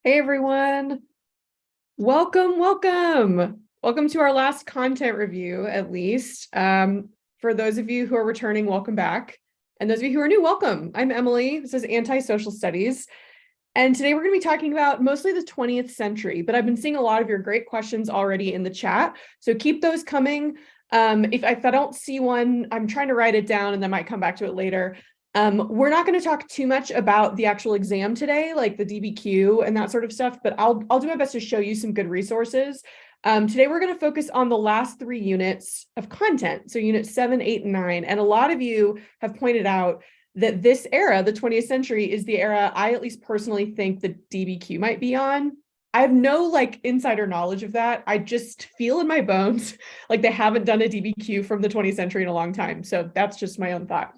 Hey everyone, welcome to our last content review, at least. For those of you who are returning, welcome back. And those of you who are new, welcome. I'm Emily, this is Anti-Social Studies. And today we're gonna be talking about mostly the 20th century, but I've been seeing a lot of your great questions already in the chat. So keep those coming. If I don't see one, I'm trying to write it down and then might come back to it later. We're not going to talk too much about the actual exam today, like the DBQ and that sort of stuff, but I'll do my best to show you some good resources. Today, we're going to focus on the last 3 units of content. So units 7, 8, and 9. And a lot of you have pointed out that this era, the 20th century, is the era I at least personally think the DBQ might be on. I have no insider knowledge of that. I just feel in my bones like they haven't done a DBQ from the 20th century in a long time. So that's just my own thought.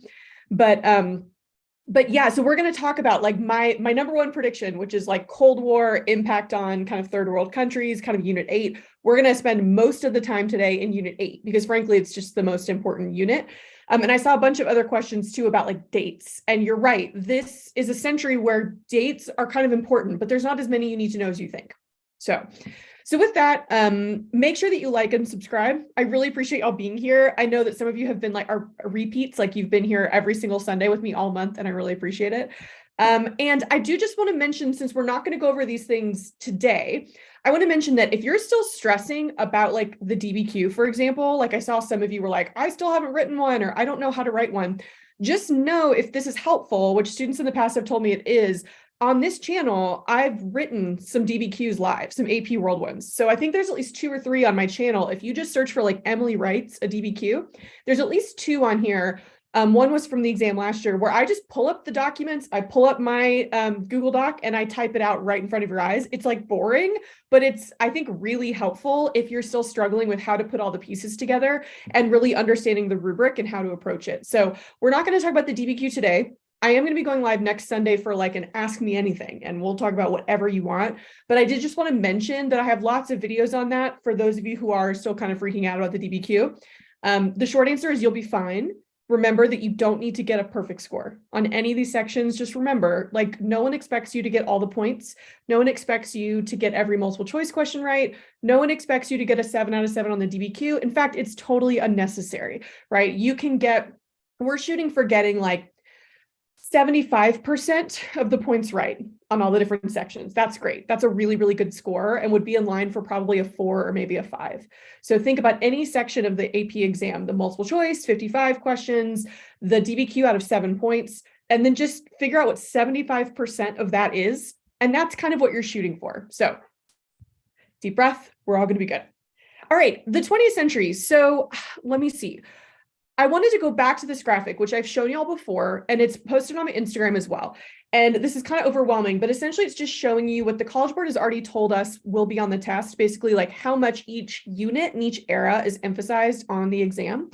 But yeah, so we're going to talk about my number one prediction, which is Cold War impact on kind of third world countries, kind of unit 8. We're going to spend most of the time today in unit 8 because frankly, it's just the most important unit. And I saw a bunch of other questions too about dates. And you're right, this is a century where dates are kind of important, but there's not as many you need to know as you think. So with that, make sure that you like and subscribe. I really appreciate y'all being here. I know that some of you have been our repeats, you've been here every single Sunday with me all month, and I really appreciate it. And I do just want to mention, since we're not going to go over these things today, I want to mention that if you're still stressing about the DBQ, for example, I saw some of you were I still haven't written one, or I don't know how to write one. Just know if this is helpful, which students in the past have told me it is, on this channel, I've written some DBQs live, some AP World ones. So I think there's at least 2 or 3 on my channel. If you just search for Emily writes a DBQ, there's at least 2 on here. One was from the exam last year where I just pull up the documents, I pull up my Google Doc and I type it out right in front of your eyes. It's boring, but it's, I think, really helpful if you're still struggling with how to put all the pieces together and really understanding the rubric and how to approach it. So we're not going to talk about the DBQ today. I am going to be going live next Sunday for an Ask Me Anything, and we'll talk about whatever you want. But I did just want to mention that I have lots of videos on that for those of you who are still kind of freaking out about the DBQ. The short answer is you'll be fine. Remember that you don't need to get a perfect score on any of these sections. Just remember, no one expects you to get all the points. No one expects you to get every multiple choice question right. No one expects you to get a 7 out of 7 on the DBQ. In fact, it's totally unnecessary, right? We're shooting for getting 75% of the points right on all the different sections. That's great. That's a really, really good score and would be in line for probably a 4 or maybe a 5. So think about any section of the AP exam, the multiple choice, 55 questions, the DBQ out of 7 points, and then just figure out what 75% of that is. And that's kind of what you're shooting for. So deep breath, we're all going to be good. All right, the 20th century. So let me see. I wanted to go back to this graphic, which I've shown y'all before, and it's posted on my Instagram as well. And this is kind of overwhelming, but essentially it's just showing you what the College Board has already told us will be on the test, basically how much each unit and each era is emphasized on the exam.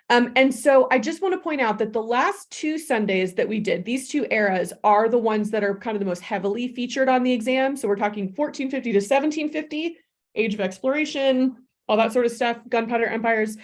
And so I just want to point out that the last 2 Sundays that we did, these 2 eras are the ones that are kind of the most heavily featured on the exam. So we're talking 1450 to 1750, Age of Exploration, all that sort of stuff, gunpowder empires.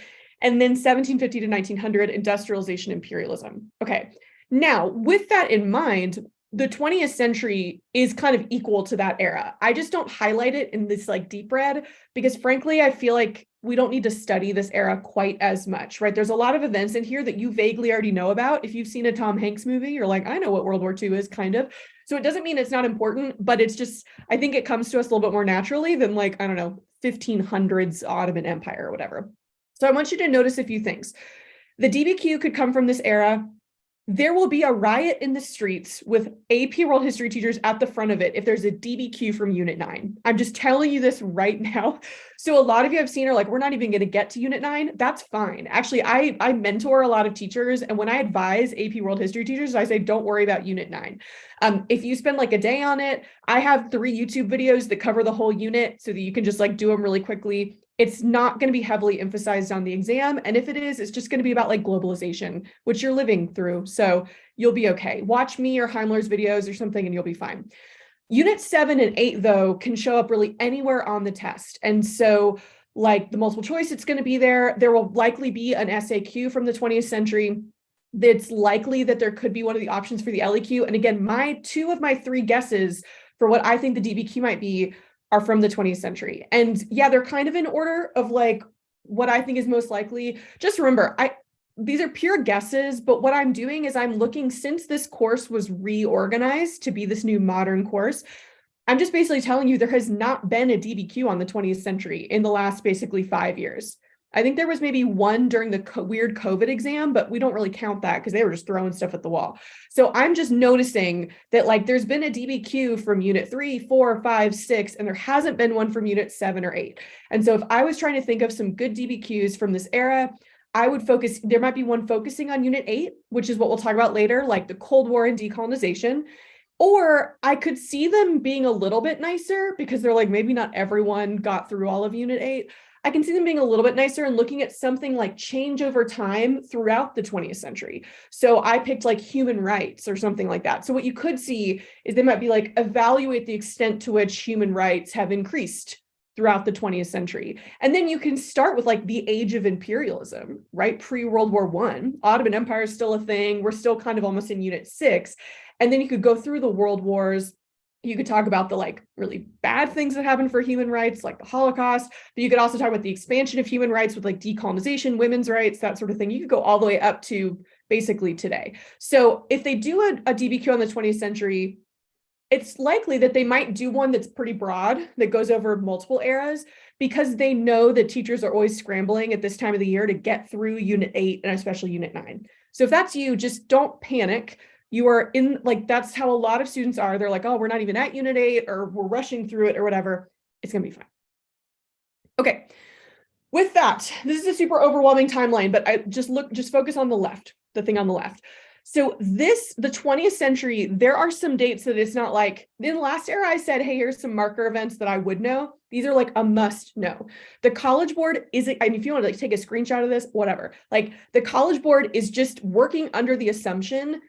And then 1750 to 1900, industrialization, imperialism. Okay, now with that in mind, the 20th century is kind of equal to that era. I just don't highlight it in this deep red because frankly, I feel we don't need to study this era quite as much, right? There's a lot of events in here that you vaguely already know about. If you've seen a Tom Hanks movie, you're I know what World War II is, kind of. So it doesn't mean it's not important, but it's just, I think it comes to us a little bit more naturally than I don't know, 1500s Ottoman Empire or whatever. So I want you to notice a few things. The DBQ could come from this era. There will be a riot in the streets with AP World History teachers at the front of it if there's a DBQ from Unit 9. I'm just telling you this right now. So a lot of you I've seen are we're not even going to get to Unit 9. That's fine. Actually, I mentor a lot of teachers, and when I advise AP World History teachers, I say, don't worry about Unit 9. If you spend a day on it, I have 3 YouTube videos that cover the whole unit so that you can just do them really quickly. It's not going to be heavily emphasized on the exam. And if it is, it's just going to be about globalization, which you're living through. So you'll be okay. Watch me or Heimler's videos or something and you'll be fine. Unit 7 and 8, though, can show up really anywhere on the test. And so the multiple choice, it's going to be there. There will likely be an SAQ from the 20th century. It's likely that there could be one of the options for the LEQ. And again, 2 of my 3 guesses for what I think the DBQ might be are from the 20th century. And yeah, they're kind of in order of like what I think is most likely. Just remember, these are pure guesses, but what I'm doing is I'm looking, since this course was reorganized to be this new modern course, I'm just basically telling you there has not been a DBQ on the 20th century in the last basically 5 years. I think there was maybe one during the weird COVID exam, but we don't really count that because they were just throwing stuff at the wall. So I'm just noticing that like there's been a DBQ from unit 3, 4, 5, 6, and there hasn't been one from unit 7 or 8. And so if I was trying to think of some good DBQs from this era, I would focus, there might be one focusing on unit 8, which is what we'll talk about later, like the Cold War and decolonization. Or I could see them being a little bit nicer because they're like, maybe not everyone got through all of unit 8. I can see them being a little bit nicer and looking at something like change over time throughout the 20th century. So I picked like human rights or something like that. So what you could see is they might be like, evaluate the extent to which human rights have increased throughout the 20th century. And then you can start with like the age of imperialism, right? Pre-World War I, Ottoman Empire is still a thing. We're still kind of almost in unit 6. And then you could go through the world wars. You could talk about the like really bad things that happened for human rights, like the Holocaust, but you could also talk about the expansion of human rights with like decolonization, women's rights, that sort of thing. You could go all the way up to basically today. So if they do a DBQ on the 20th century, it's likely that they might do one that's pretty broad, that goes over multiple eras, because they know that teachers are always scrambling at this time of the year to get through unit 8 and especially unit 9. So if that's you, just don't panic. You are in, like, that's how a lot of students are. They're like, oh, we're not even at unit 8 or we're rushing through it or whatever. It's going to be fine. Okay. With that, this is a super overwhelming timeline, but I just focus on the left, the thing on the left. So the 20th century, there are some dates that it's not like, in the last era, I said, hey, here's some marker events that I would know. These are like a must know. The College Board isn't, I mean, if you want to like take a screenshot of this, whatever, like the College Board is just working under the assumption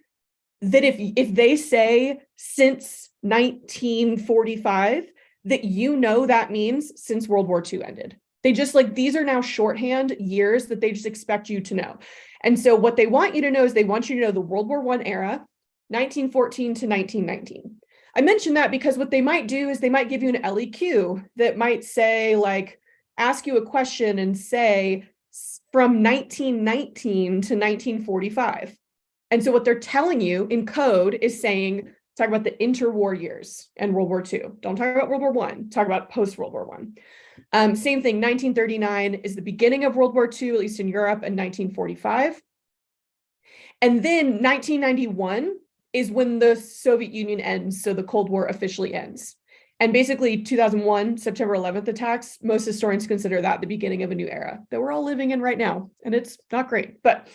that if they say since 1945, that you know that means since World War II ended. They just like, these are now shorthand years that they just expect you to know. And so what they want you to know is they want you to know the World War I era, 1914 to 1919. I mentioned that because what they might do is they might give you an LEQ that might say like, ask you a question and say from 1919 to 1945. And so what they're telling you in code is saying, talk about the interwar years and World War II. Don't talk about World War I, talk about post-World War I. Same thing, 1939 is the beginning of World War II, at least in Europe, and 1945. And then 1991 is when the Soviet Union ends, so the Cold War officially ends. And basically 2001, September 11th attacks, most historians consider that the beginning of a new era that we're all living in right now. And it's not great, but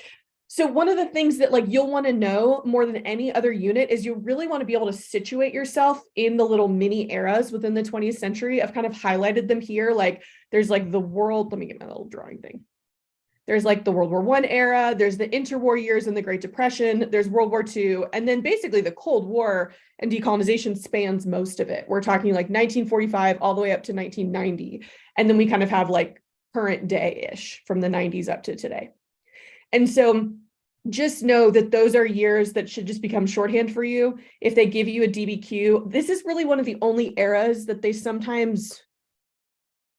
so one of the things that like you'll want to know more than any other unit is you really want to be able to situate yourself in the little mini eras within the 20th century. I've kind of highlighted them here. Like there's like the world, let me get my little drawing thing. There's like the World War I era, there's the interwar years and the Great Depression, there's World War II, and then basically the Cold War and decolonization spans most of it. We're talking like 1945 all the way up to 1990. And then we kind of have like current day-ish from the 90s up to today. And so just know that those are years that should just become shorthand for you. If they give you a DBQ, this is really one of the only eras that they sometimes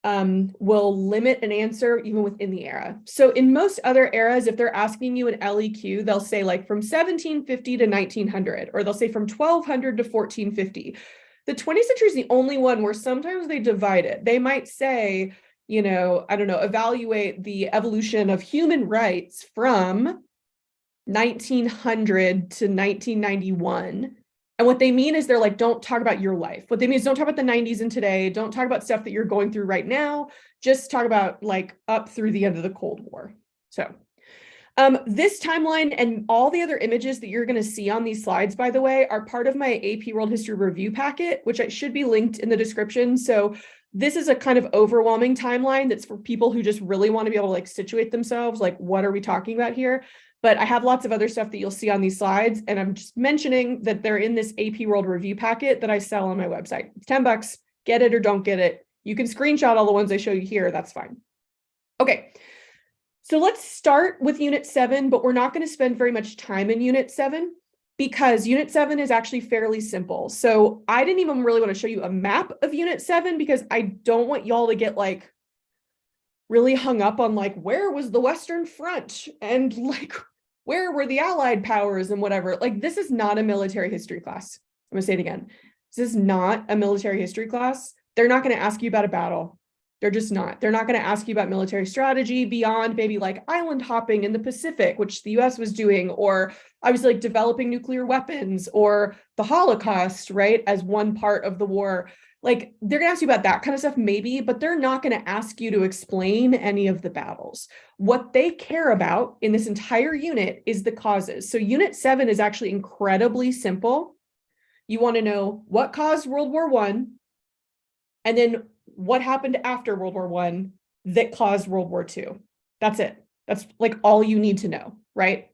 will limit an answer even within the era. So in most other eras, if they're asking you an LEQ, they'll say like from 1750 to 1900, or they'll say from 1200 to 1450. The 20th century is the only one where sometimes they divide it. They might say, you know, I don't know, evaluate the evolution of human rights from 1900 to 1991. And what they mean is they're like, don't talk about your life. What they mean is don't talk about the 90s and today. Don't talk about stuff that you're going through right now. Just talk about like up through the end of the Cold War. So this timeline and all the other images that you're going to see on these slides, by the way, are part of my AP World History Review packet, which should be linked in the description. So this is a kind of overwhelming timeline that's for people who just really want to be able to like situate themselves, like what are we talking about here? But I have lots of other stuff that you'll see on these slides, and I'm just mentioning that they're in this AP World Review packet that I sell on my website. It's $10, get it or don't get it. You can screenshot all the ones I show you here, that's fine. Okay, so let's start with Unit 7, but we're not going to spend very much time in Unit 7. because Unit 7 is actually fairly simple. So I didn't even really want to show you a map of Unit 7 because I don't want y'all to get like really hung up on like, where was the Western Front and like, where were the Allied powers and whatever. Like, this is not a military history class. I'm gonna say it again. This is not a military history class. They're not going to ask you about a battle. They're just not. They're not going to ask you about military strategy beyond maybe like island hopping in the Pacific, which the US was doing, or obviously like developing nuclear weapons or the Holocaust, right, as one part of the war. Like, they're going to ask you about that kind of stuff maybe, but they're not going to ask you to explain any of the battles. What they care about in this entire unit is the causes. So Unit 7 is actually incredibly simple. You want to know what caused World War I, and then what happened after World War I that caused World War II. That's it. That's like all you need to know, right?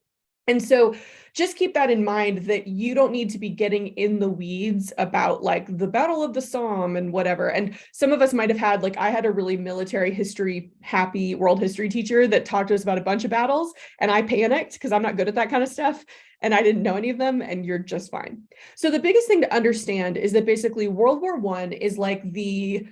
And so just keep that in mind, that you don't need to be getting in the weeds about like the Battle of the Somme and whatever. And some of us might have had, like, I had a really military history happy world history teacher that talked to us about a bunch of battles, and I panicked because I'm not good at that kind of stuff. And I didn't know any of them, and you're just fine. So the biggest thing to understand is that basically World War I is like the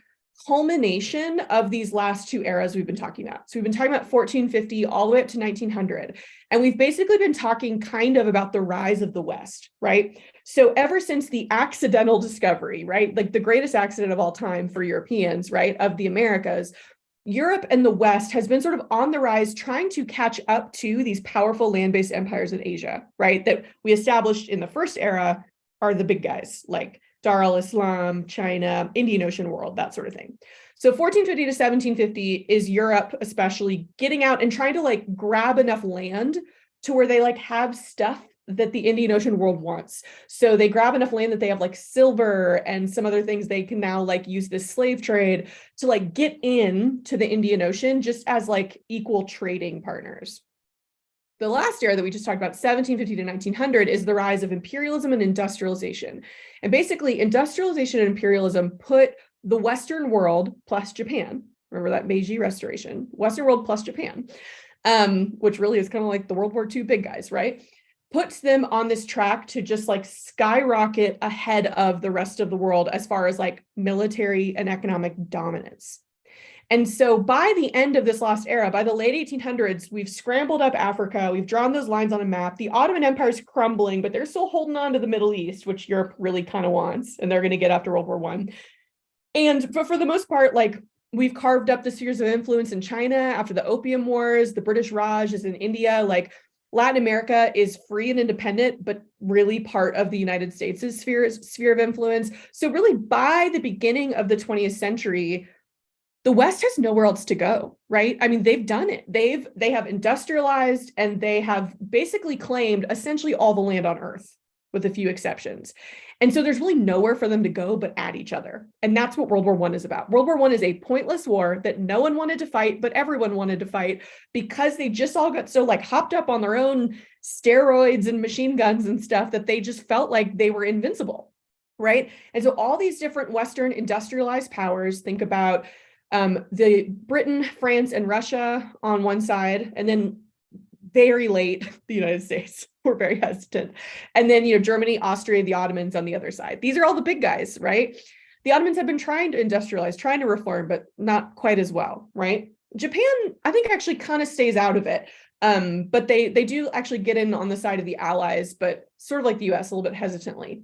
culmination of these last two eras we've been talking about. So we've been talking about 1450 all the way up to 1900. And we've basically been talking kind of about the rise of the West, right? So ever since the accidental discovery, right? Like the greatest accident of all time for Europeans, right? Of the Americas, Europe and the West has been sort of on the rise, trying to catch up to these powerful land-based empires in Asia, right? That we established in the first era are the big guys, like Dar al-Islam, China, Indian Ocean world, that sort of thing. So 1450 to 1750 is Europe especially getting out and trying to like grab enough land to where they like have stuff that the Indian Ocean world wants. So they grab enough land that they have like silver and some other things. They can now like use this slave trade to like get in to the Indian Ocean just as like equal trading partners. The last era that we just talked about, 1750 to 1900, is the rise of imperialism and industrialization. And basically, industrialization and imperialism put the Western world plus Japan, remember that Meiji Restoration, Western world plus Japan, which really is kind of like the World War II big guys, right? Puts them on this track to just like skyrocket ahead of the rest of the world as far as like military and economic dominance. And so by the end of this last era, by the late 1800s, we've scrambled up Africa. We've drawn those lines on a map. The Ottoman Empire is crumbling, but they're still holding on to the Middle East, which Europe really kind of wants, and they're going to get after World War I. But for the most part, like, we've carved up the spheres of influence in China after the Opium Wars. The British Raj is in India. Like, Latin America is free and independent, but really part of the United States' sphere of influence. So really, by the beginning of the 20th century, the West has nowhere else to go, right? I mean, they've done it. They have industrialized, and they have basically claimed essentially all the land on Earth, with a few exceptions. And so there's really nowhere for them to go but at each other. And that's what World War I is about. World War I is a pointless war that no one wanted to fight, but everyone wanted to fight because they just all got so like hopped up on their own steroids and machine guns and stuff that they just felt like they were invincible, right? And so all these different Western industrialized powers, think about the Britain, France, and Russia on one side, and then very late, the United States. We're very hesitant. And then, Germany, Austria, the Ottomans on the other side. These are all the big guys, right? The Ottomans have been trying to industrialize, trying to reform, but not quite as well, right? Japan, I think, actually kind of stays out of it. But they do actually get in on the side of the Allies, but sort of like the US, a little bit hesitantly.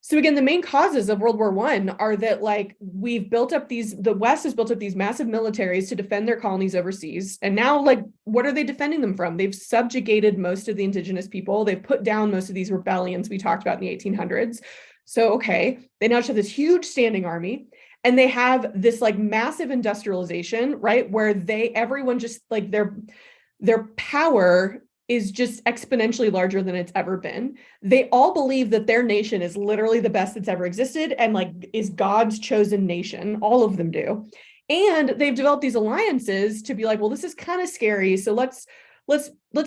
So again, the main causes of World War I are that like the West has built up these massive militaries to defend their colonies overseas. And now, like, what are they defending them from? They've subjugated most of the indigenous people. They've put down most of these rebellions we talked about in the 1800s. So, okay, they now have this huge standing army, and they have this like massive industrialization, right? Where everyone just like their power is just exponentially larger than it's ever been. They all believe that their nation is literally the best that's ever existed and like is God's chosen nation. All of them do. And they've developed these alliances to be like, well, this is kind of scary. So let's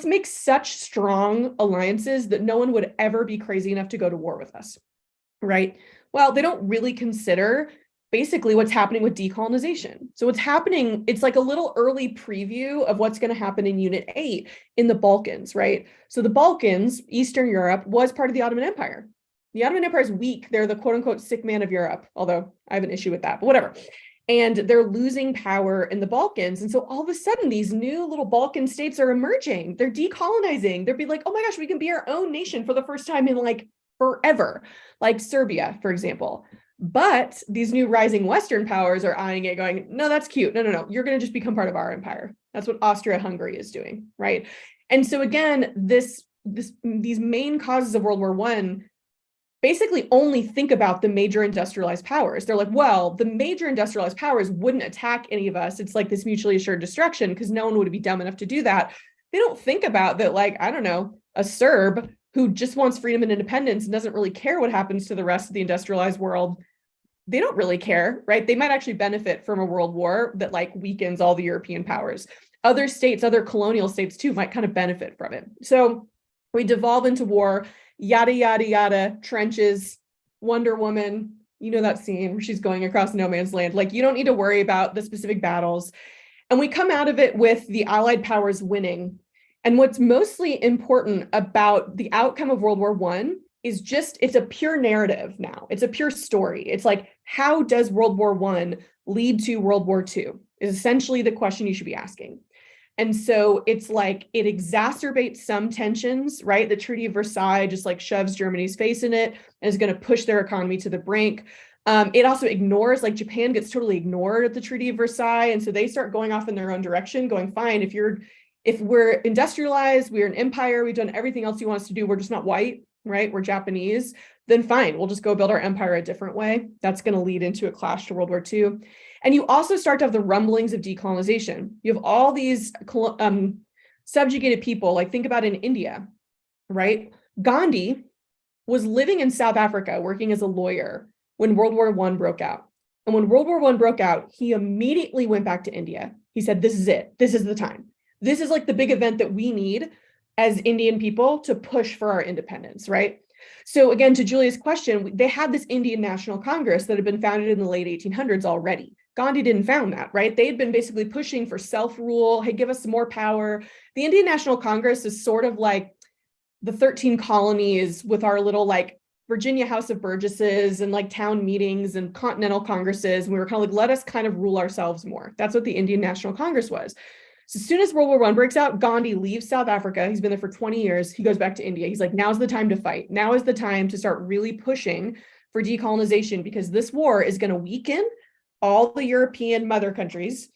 make such strong alliances that no one would ever be crazy enough to go to war with us, right? Well, they don't really consider basically what's happening with decolonization. So what's happening, it's like a little early preview of what's going to happen in Unit 8 in the Balkans, right? So the Balkans, Eastern Europe, was part of the Ottoman Empire. The Ottoman Empire is weak. They're the quote unquote sick man of Europe, although I have an issue with that, but whatever. And they're losing power in the Balkans. And so all of a sudden, these new little Balkan states are emerging. They're decolonizing. They'll be like, oh my gosh, we can be our own nation for the first time in like forever, like Serbia, for example. But these new rising Western powers are eyeing it going, no, that's cute. No. You're going to just become part of our empire. That's what Austria-Hungary is doing, right? And so again, these main causes of World War I basically only think about the major industrialized powers. They're like, well, the major industrialized powers wouldn't attack any of us. It's like this mutually assured destruction because no one would be dumb enough to do that. They don't think about that, like, I don't know, a Serb who just wants freedom and independence and doesn't really care what happens to the rest of the industrialized world. They don't really care, right? They might actually benefit from a world war that like weakens all the European powers. Other states, other colonial states too, might kind of benefit from it. So we devolve into war, yada, yada, yada, trenches, Wonder Woman, you know that scene where she's going across no man's land. Like you don't need to worry about the specific battles. And we come out of it with the Allied powers winning. And what's mostly important about the outcome of World War I is just, it's a pure narrative now. It's a pure story. It's like, how does World War I lead to World War II is essentially the question you should be asking. And so it's like, it exacerbates some tensions, right? The Treaty of Versailles just like shoves Germany's face in it and is going to push their economy to the brink. It also ignores, like Japan gets totally ignored at the Treaty of Versailles. And so they start going off in their own direction, going, fine, if we're industrialized, we're an empire, we've done everything else you want us to do, we're just not white, right? We're Japanese, then fine, we'll just go build our empire a different way. That's going to lead into a clash to World War II. And you also start to have the rumblings of decolonization. You have all these subjugated people, like think about in India, right? Gandhi was living in South Africa, working as a lawyer when World War I broke out. And when World War I broke out, he immediately went back to India. He said, this is it. This is the time. This is like the big event that we need as Indian people to push for our independence, right? So again, to Julia's question, they had this Indian National Congress that had been founded in the late 1800s already. Gandhi didn't found that, right? They had been basically pushing for self-rule, hey, give us some more power. The Indian National Congress is sort of like the 13 colonies with our little like Virginia House of Burgesses and like town meetings and continental congresses. And we were kind of like, let us kind of rule ourselves more. That's what the Indian National Congress was. So as soon as World War I breaks out, Gandhi leaves South Africa. He's been there for 20 years. He goes back to India. He's like, now's the time to fight. Now is the time to start really pushing for decolonization because this war is going to weaken all the European mother countries.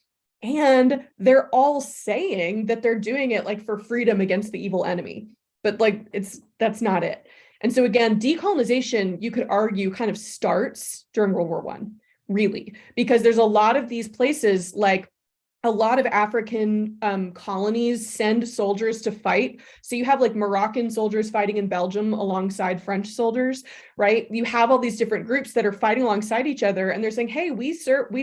And they're all saying that they're doing it like for freedom against the evil enemy. But like, that's not it. And so again, decolonization, you could argue, kind of starts during World War I, really, because there's a lot of these places like a lot of African colonies send soldiers to fight. So you have like Moroccan soldiers fighting in Belgium alongside French soldiers, right? You have all these different groups that are fighting alongside each other and they're saying, hey, we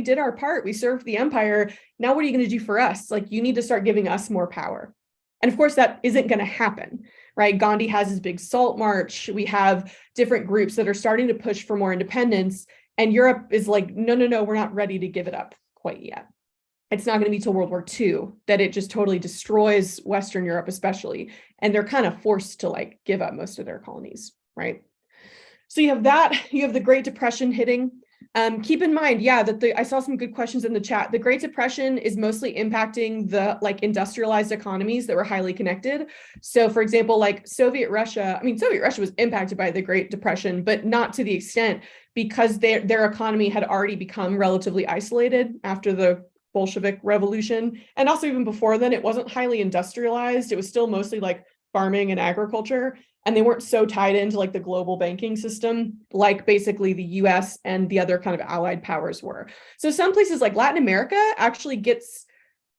did our part. We served the empire. Now what are you going to do for us? Like you need to start giving us more power. And of course that isn't going to happen, right? Gandhi has his big salt march. We have different groups that are starting to push for more independence. And Europe is like, no, we're not ready to give it up quite yet. It's not going to be till World War II that it just totally destroys Western Europe, especially. And they're kind of forced to like give up most of their colonies, right? So you have that, you have the Great Depression hitting. Keep in mind, yeah, that I saw some good questions in the chat. The Great Depression is mostly impacting the like industrialized economies that were highly connected. So for example, like Soviet Russia was impacted by the Great Depression, but not to the extent because their economy had already become relatively isolated after the Bolshevik Revolution. And also even before then, it wasn't highly industrialized. It was still mostly like farming and agriculture. And they weren't so tied into like the global banking system, like basically the US and the other kind of allied powers were. So some places like Latin America actually gets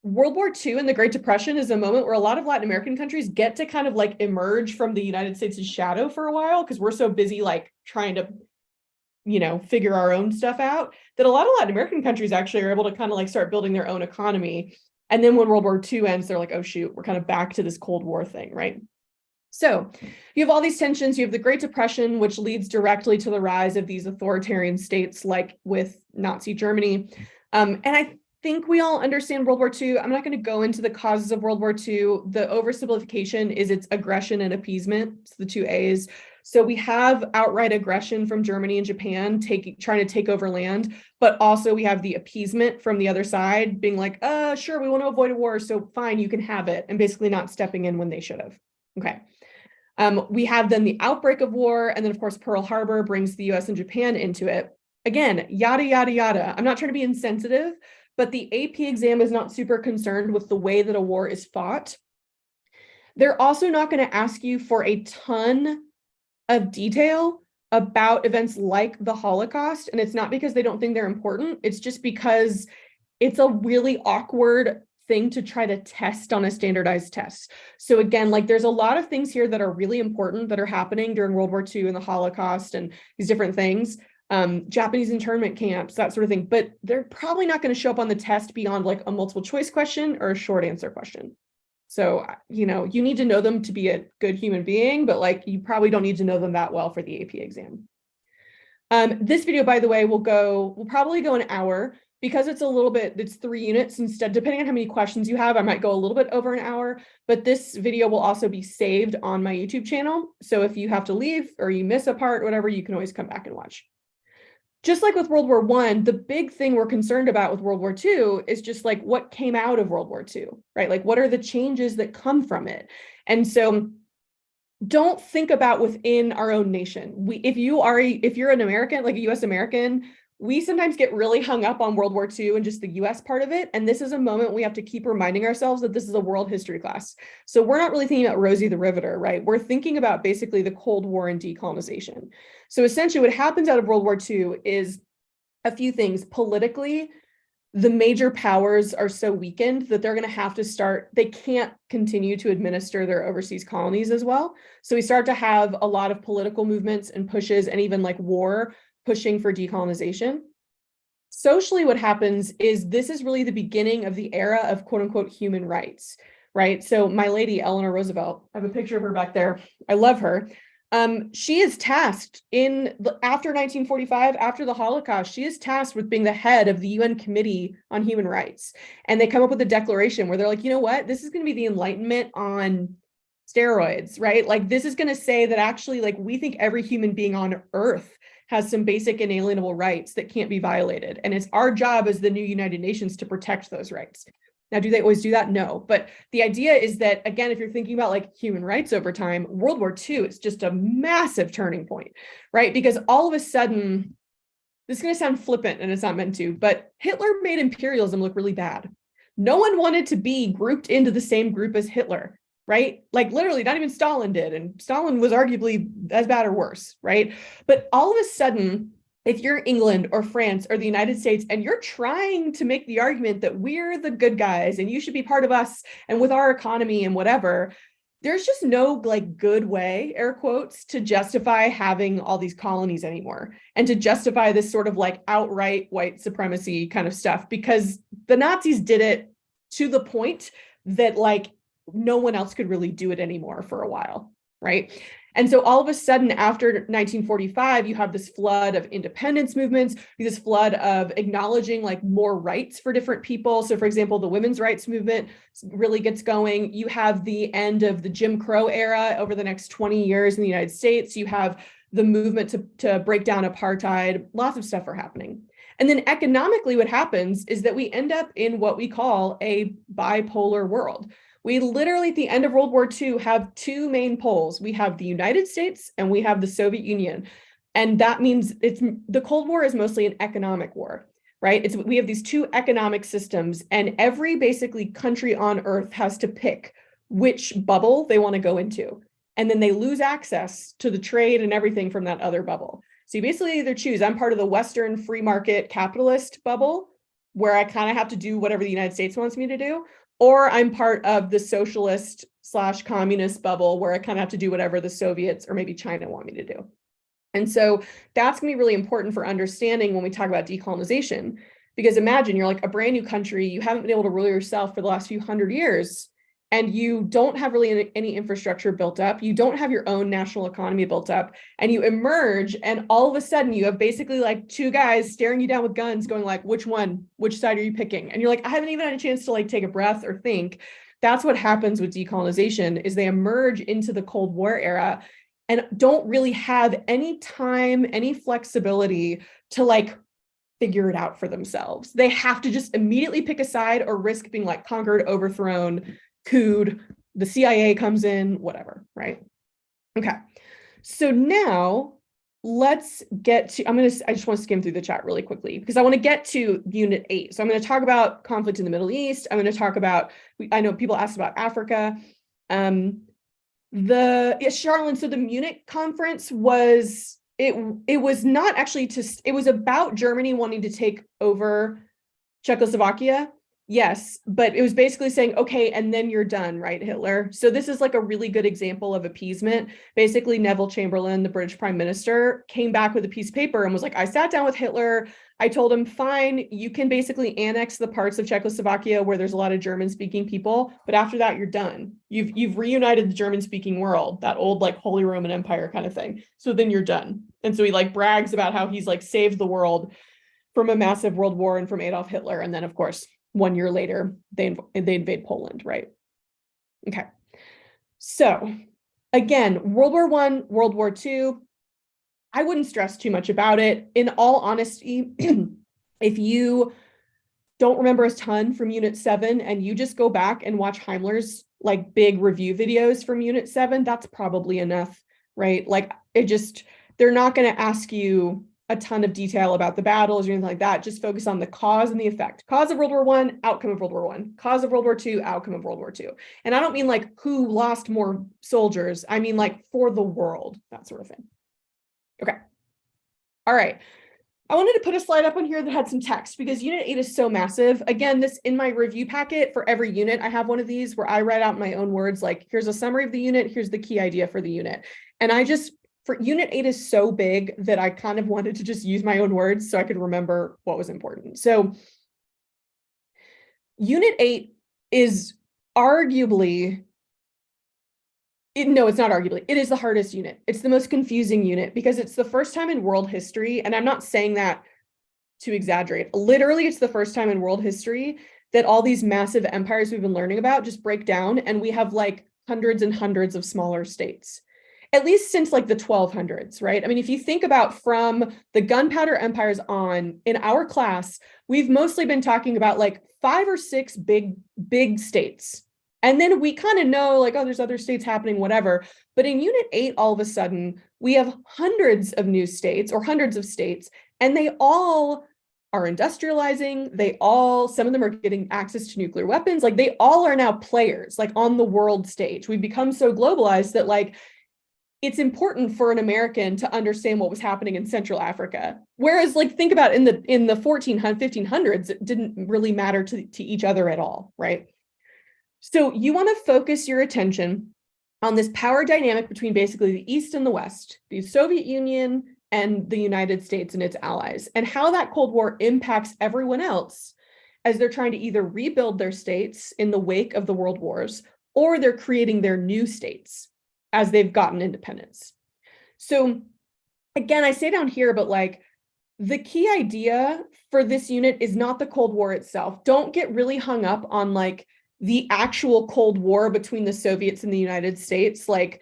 World War II and the Great Depression is a moment where a lot of Latin American countries get to kind of like emerge from the United States' shadow for a while because we're so busy like trying to figure our own stuff out, that a lot of Latin American countries actually are able to kind of like start building their own economy. And then when World War II ends, they're like, oh shoot, we're kind of back to this Cold War thing, right? So you have all these tensions. You have the Great Depression, which leads directly to the rise of these authoritarian states like with Nazi Germany. And I think we all understand World War II. I'm not going to go into the causes of World War II. The oversimplification is its aggression and appeasement. It's the two A's. So we have outright aggression from Germany and Japan trying to take over land, but also we have the appeasement from the other side being like, sure, we want to avoid a war, so fine, you can have it, and basically not stepping in when they should have. Okay. We have then the outbreak of war, and then of course Pearl Harbor brings the US and Japan into it. Again, yada, yada, yada. I'm not trying to be insensitive, but the AP exam is not super concerned with the way that a war is fought. They're also not going to ask you for a ton of detail about events like the Holocaust, and it's not because they don't think they're important, it's just because it's a really awkward thing to try to test on a standardized test. So again, like there's a lot of things here that are really important that are happening during World War II and the Holocaust and these different things, Japanese internment camps, that sort of thing, but they're probably not going to show up on the test beyond like a multiple choice question or a short answer question. So, you know, you need to know them to be a good human being, but like you probably don't need to know them that well for the AP exam. This video, by the way, will probably go an hour. Because it's 3 units instead, depending on how many questions you have, I might go a little bit over an hour, but this video will also be saved on my YouTube channel. So if you have to leave or you miss a part, whatever, you can always come back and watch. Just like with World War I, the big thing we're concerned about with World War II is just like what came out of World War II, right? Like what are the changes that come from it? And so don't think about within our own nation. If you're an American, like a US American, we sometimes get really hung up on World War II and just the US part of it. And this is a moment we have to keep reminding ourselves that this is a world history class. So we're not really thinking about Rosie the Riveter, right? We're thinking about basically the Cold War and decolonization. So essentially what happens out of World War II is a few things. Politically, the major powers are so weakened that they're going to have to they can't continue to administer their overseas colonies as well. So we start to have a lot of political movements and pushes and even like war pushing for decolonization. Socially, what happens is this is really the beginning of the era of quote unquote human rights, right? So my lady, Eleanor Roosevelt, I have a picture of her back there. I love her. She is tasked after 1945, after the Holocaust, she is tasked with being the head of the UN Committee on Human Rights. And they come up with a declaration where they're like, you know what, this is going to be the Enlightenment on steroids, right? Like this is going to say that actually, like we think every human being on Earth has some basic inalienable rights that can't be violated. And it's our job as the new United Nations to protect those rights. Now, do they always do that? No. But the idea is that, again, if you're thinking about like human rights over time, World War II is just a massive turning point, right? Because all of a sudden, this is going to sound flippant and it's not meant to, but Hitler made imperialism look really bad. No one wanted to be grouped into the same group as Hitler, right? Like literally not even Stalin did. And Stalin was arguably as bad or worse, right? But all of a sudden, if you're England or France or the United States and you're trying to make the argument that we're the good guys and you should be part of us and with our economy and whatever, there's just no like good way, air quotes, to justify having all these colonies anymore and to justify this sort of like outright white supremacy kind of stuff, because the Nazis did it to the point that like no one else could really do it anymore for a while, right? And so all of a sudden, after 1945, you have this flood of independence movements, this flood of acknowledging like more rights for different people. So for example, the women's rights movement really gets going. You have the end of the Jim Crow era over the next 20 years in the United States. You have the movement to break down apartheid. Lots of stuff are happening. And then economically, what happens is that we end up in what we call a bipolar world. We literally, at the end of World War II, have two main poles. We have the United States and we have the Soviet Union. And that means the Cold War is mostly an economic war, right? We have these two economic systems, and every basically country on Earth has to pick which bubble they want to go into. And then they lose access to the trade and everything from that other bubble. So you basically either choose, I'm part of the Western free market capitalist bubble, where I kind of have to do whatever the United States wants me to do, or I'm part of the socialist / communist bubble where I kind of have to do whatever the Soviets or maybe China want me to do. And so that's going to be really important for understanding when we talk about decolonization, because imagine you're like a brand new country, you haven't been able to rule yourself for the last few hundred years, and you don't have really any infrastructure built up, you don't have your own national economy built up, and you emerge, and all of a sudden you have basically like two guys staring you down with guns going like, which side are you picking? And you're like, I haven't even had a chance to like take a breath or think. That's what happens with decolonization, is they emerge into the Cold War era and don't really have any time, any flexibility to like figure it out for themselves. They have to just immediately pick a side or risk being like conquered, overthrown, cooed, the CIA comes in, whatever, right? Okay. So now let's get to, I just want to skim through the chat really quickly because I want to get to Unit 8. So I'm going to talk about conflict in the Middle East. I'm going to talk about, I know people asked about Africa. Charlene, so the Munich conference was, it was not actually it was about Germany wanting to take over Czechoslovakia. Yes, but it was basically saying, okay, and then you're done, right, Hitler? So this is like a really good example of appeasement. Basically, Neville Chamberlain, the British Prime Minister, came back with a piece of paper and was like, I sat down with Hitler. I told him, fine, you can basically annex the parts of Czechoslovakia where there's a lot of German-speaking people, but after that, you're done. You've reunited the German-speaking world, that old like Holy Roman Empire kind of thing. So then you're done. And so he like brags about how he's like saved the world from a massive world war and from Adolf Hitler. And then of course, 1 year later, they invade Poland, right? Okay. So again, World War I, World War II, I wouldn't stress too much about it. In all honesty, if you don't remember a ton from Unit 7 and you just go back and watch Heimler's like big review videos from Unit 7, that's probably enough, right? Like they're not going to ask you a ton of detail about the battles or anything like that. Just focus on the cause and the effect. Cause of World War I, outcome of World War I. Cause of World War II, outcome of World War II. And I don't mean like who lost more soldiers. I mean like for the world, that sort of thing. Okay. All right. I wanted to put a slide up on here that had some text because Unit 8 is so massive. Again, this in my review packet for every unit, I have one of these where I write out my own words, like here's a summary of the unit, here's the key idea for the unit. And for Unit 8 is so big that I kind of wanted to just use my own words so I could remember what was important. So Unit 8 is arguably, no, it's not arguably, it is the hardest unit. It's the most confusing unit because it's the first time in world history, and I'm not saying that to exaggerate. Literally, it's the first time in world history that all these massive empires we've been learning about just break down and we have like hundreds and hundreds of smaller states. At least since like the 1200s, right? I mean, if you think about from the gunpowder empires on, in our class, we've mostly been talking about like 5 or 6 big states. And then we kind of know like, oh, there's other states happening, whatever. But in Unit 8, all of a sudden, we have hundreds of new states or hundreds of states, and they all are industrializing. Some of them are getting access to nuclear weapons. Like they all are now players, like on the world stage. We've become so globalized that like, it's important for an American to understand what was happening in Central Africa. Whereas like, think about in the 1500s, it didn't really matter to each other at all, right? So you want to focus your attention on this power dynamic between basically the East and the West, the Soviet Union and the United States and its allies, and how that Cold War impacts everyone else as they're trying to either rebuild their states in the wake of the world wars, or they're creating their new states as they've gotten independence. So again, I say down here, but like the key idea for this unit is not the Cold War itself. Don't get really hung up on like the actual Cold War between the Soviets and the United States. Like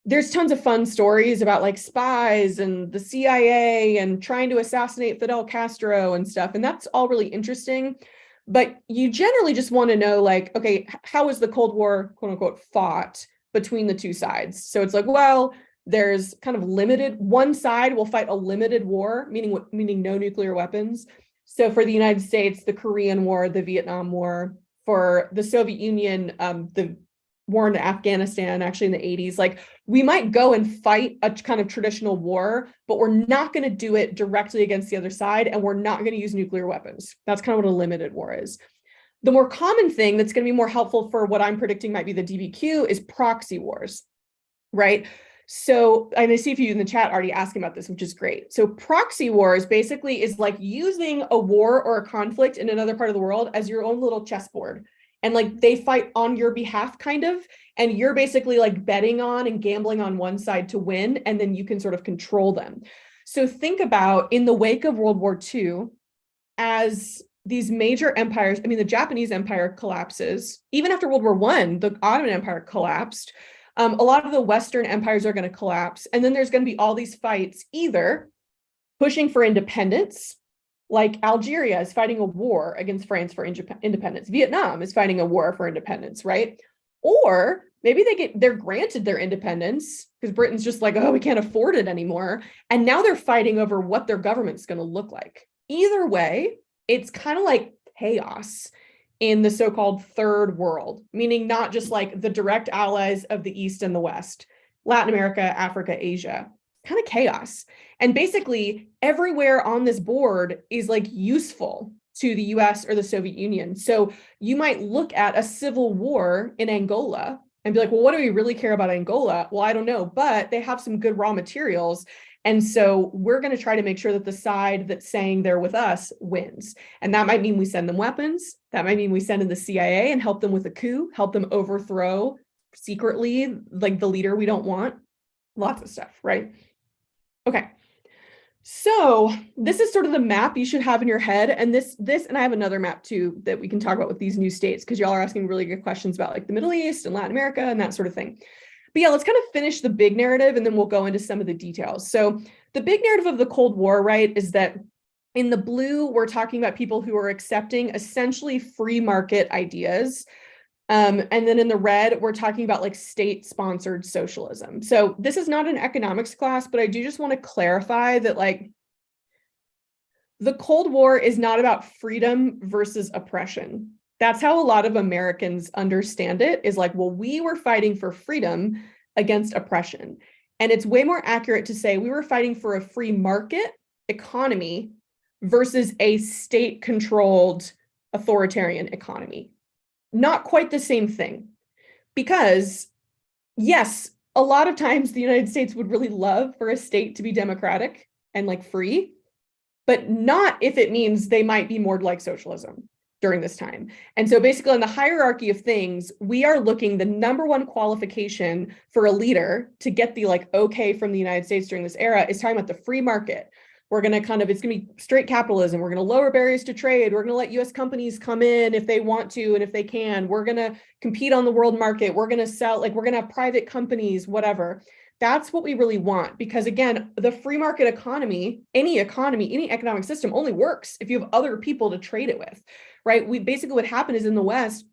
there's tons of fun stories about like spies and the CIA and trying to assassinate Fidel Castro and stuff. And that's all really interesting. But you generally just want to know like, okay, how was the Cold War, quote unquote, fought between the two sides? So it's like, well, there's kind of limited, one side will fight a limited war, meaning no nuclear weapons. So for the United States, the Korean War, the Vietnam War. For the Soviet Union, the war in Afghanistan, actually in the 80s, like we might go and fight a kind of traditional war, but we're not going to do it directly against the other side, and we're not going to use nuclear weapons. That's kind of what a limited war is. The more common thing that's going to be more helpful for what I'm predicting might be the DBQ is proxy wars, right? So, and I see a few in the chat already asking about this, which is great. So proxy wars basically is like using a war or a conflict in another part of the world as your own little chessboard. and like they fight on your behalf kind of, and you're basically like betting on and gambling on one side to win, and then you can sort of control them. So think about in the wake of World War II, as these major empires, I mean, the Japanese empire collapses. Even after World War I, the Ottoman Empire collapsed. A lot of the Western empires are going to collapse. And then there's going to be all these fights, either pushing for independence, like Algeria is fighting a war against France for independence. Vietnam is fighting a war for independence, right? Or maybe they're granted their independence because Britain's just like, oh, we can't afford it anymore. And now they're fighting over what their government's going to look like. Either way, it's kind of like chaos in the so-called third world, meaning not just like the direct allies of the East and the West, Latin America, Africa, Asia, kind of chaos. And basically everywhere on this board is like useful to the US or the Soviet Union. So you might look at a civil war in Angola and be like, well, what do we really care about Angola? Well, I don't know, but they have some good raw materials. And so we're going to try to make sure that the side that's saying they're with us wins. And that might mean we send them weapons. That might mean we send in the CIA and help them with a coup, help them overthrow secretly, like the leader we don't want. Lots of stuff, right? Okay. So this is sort of the map you should have in your head. And this, and I have another map too that we can talk about with these new states, because y'all are asking really good questions about like the Middle East and Latin America and that sort of thing. But yeah, let's kind of finish the big narrative and then we'll go into some of the details. So the big narrative of the Cold War, right, is that in the blue, we're talking about people who are accepting essentially free market ideas. And then in the red, we're talking about like state-sponsored socialism. So this is not an economics class, but I do just want to clarify that like the Cold War is not about freedom versus oppression. That's how a lot of Americans understand it, is like, well, we were fighting for freedom against oppression. And it's way more accurate to say we were fighting for a free market economy versus a state-controlled authoritarian economy. Not quite the same thing. Because, yes, a lot of times the United States would really love for a state to be democratic and like free, but not if it means they might be more like socialism during this time. And so basically in the hierarchy of things, we are looking, the number one qualification for a leader to get the like okay from the United States during this era is talking about the free market. We're going to it's going to be straight capitalism. We're going to lower barriers to trade. We're going to let US companies come in if they want to and if they can. We're going to compete on the world market. We're going to sell, like we're going to have private companies, whatever. That's what we really want, because again, the free market economy, any economic system only works if you have other people to trade it with, right? We basically, what happened is in the West,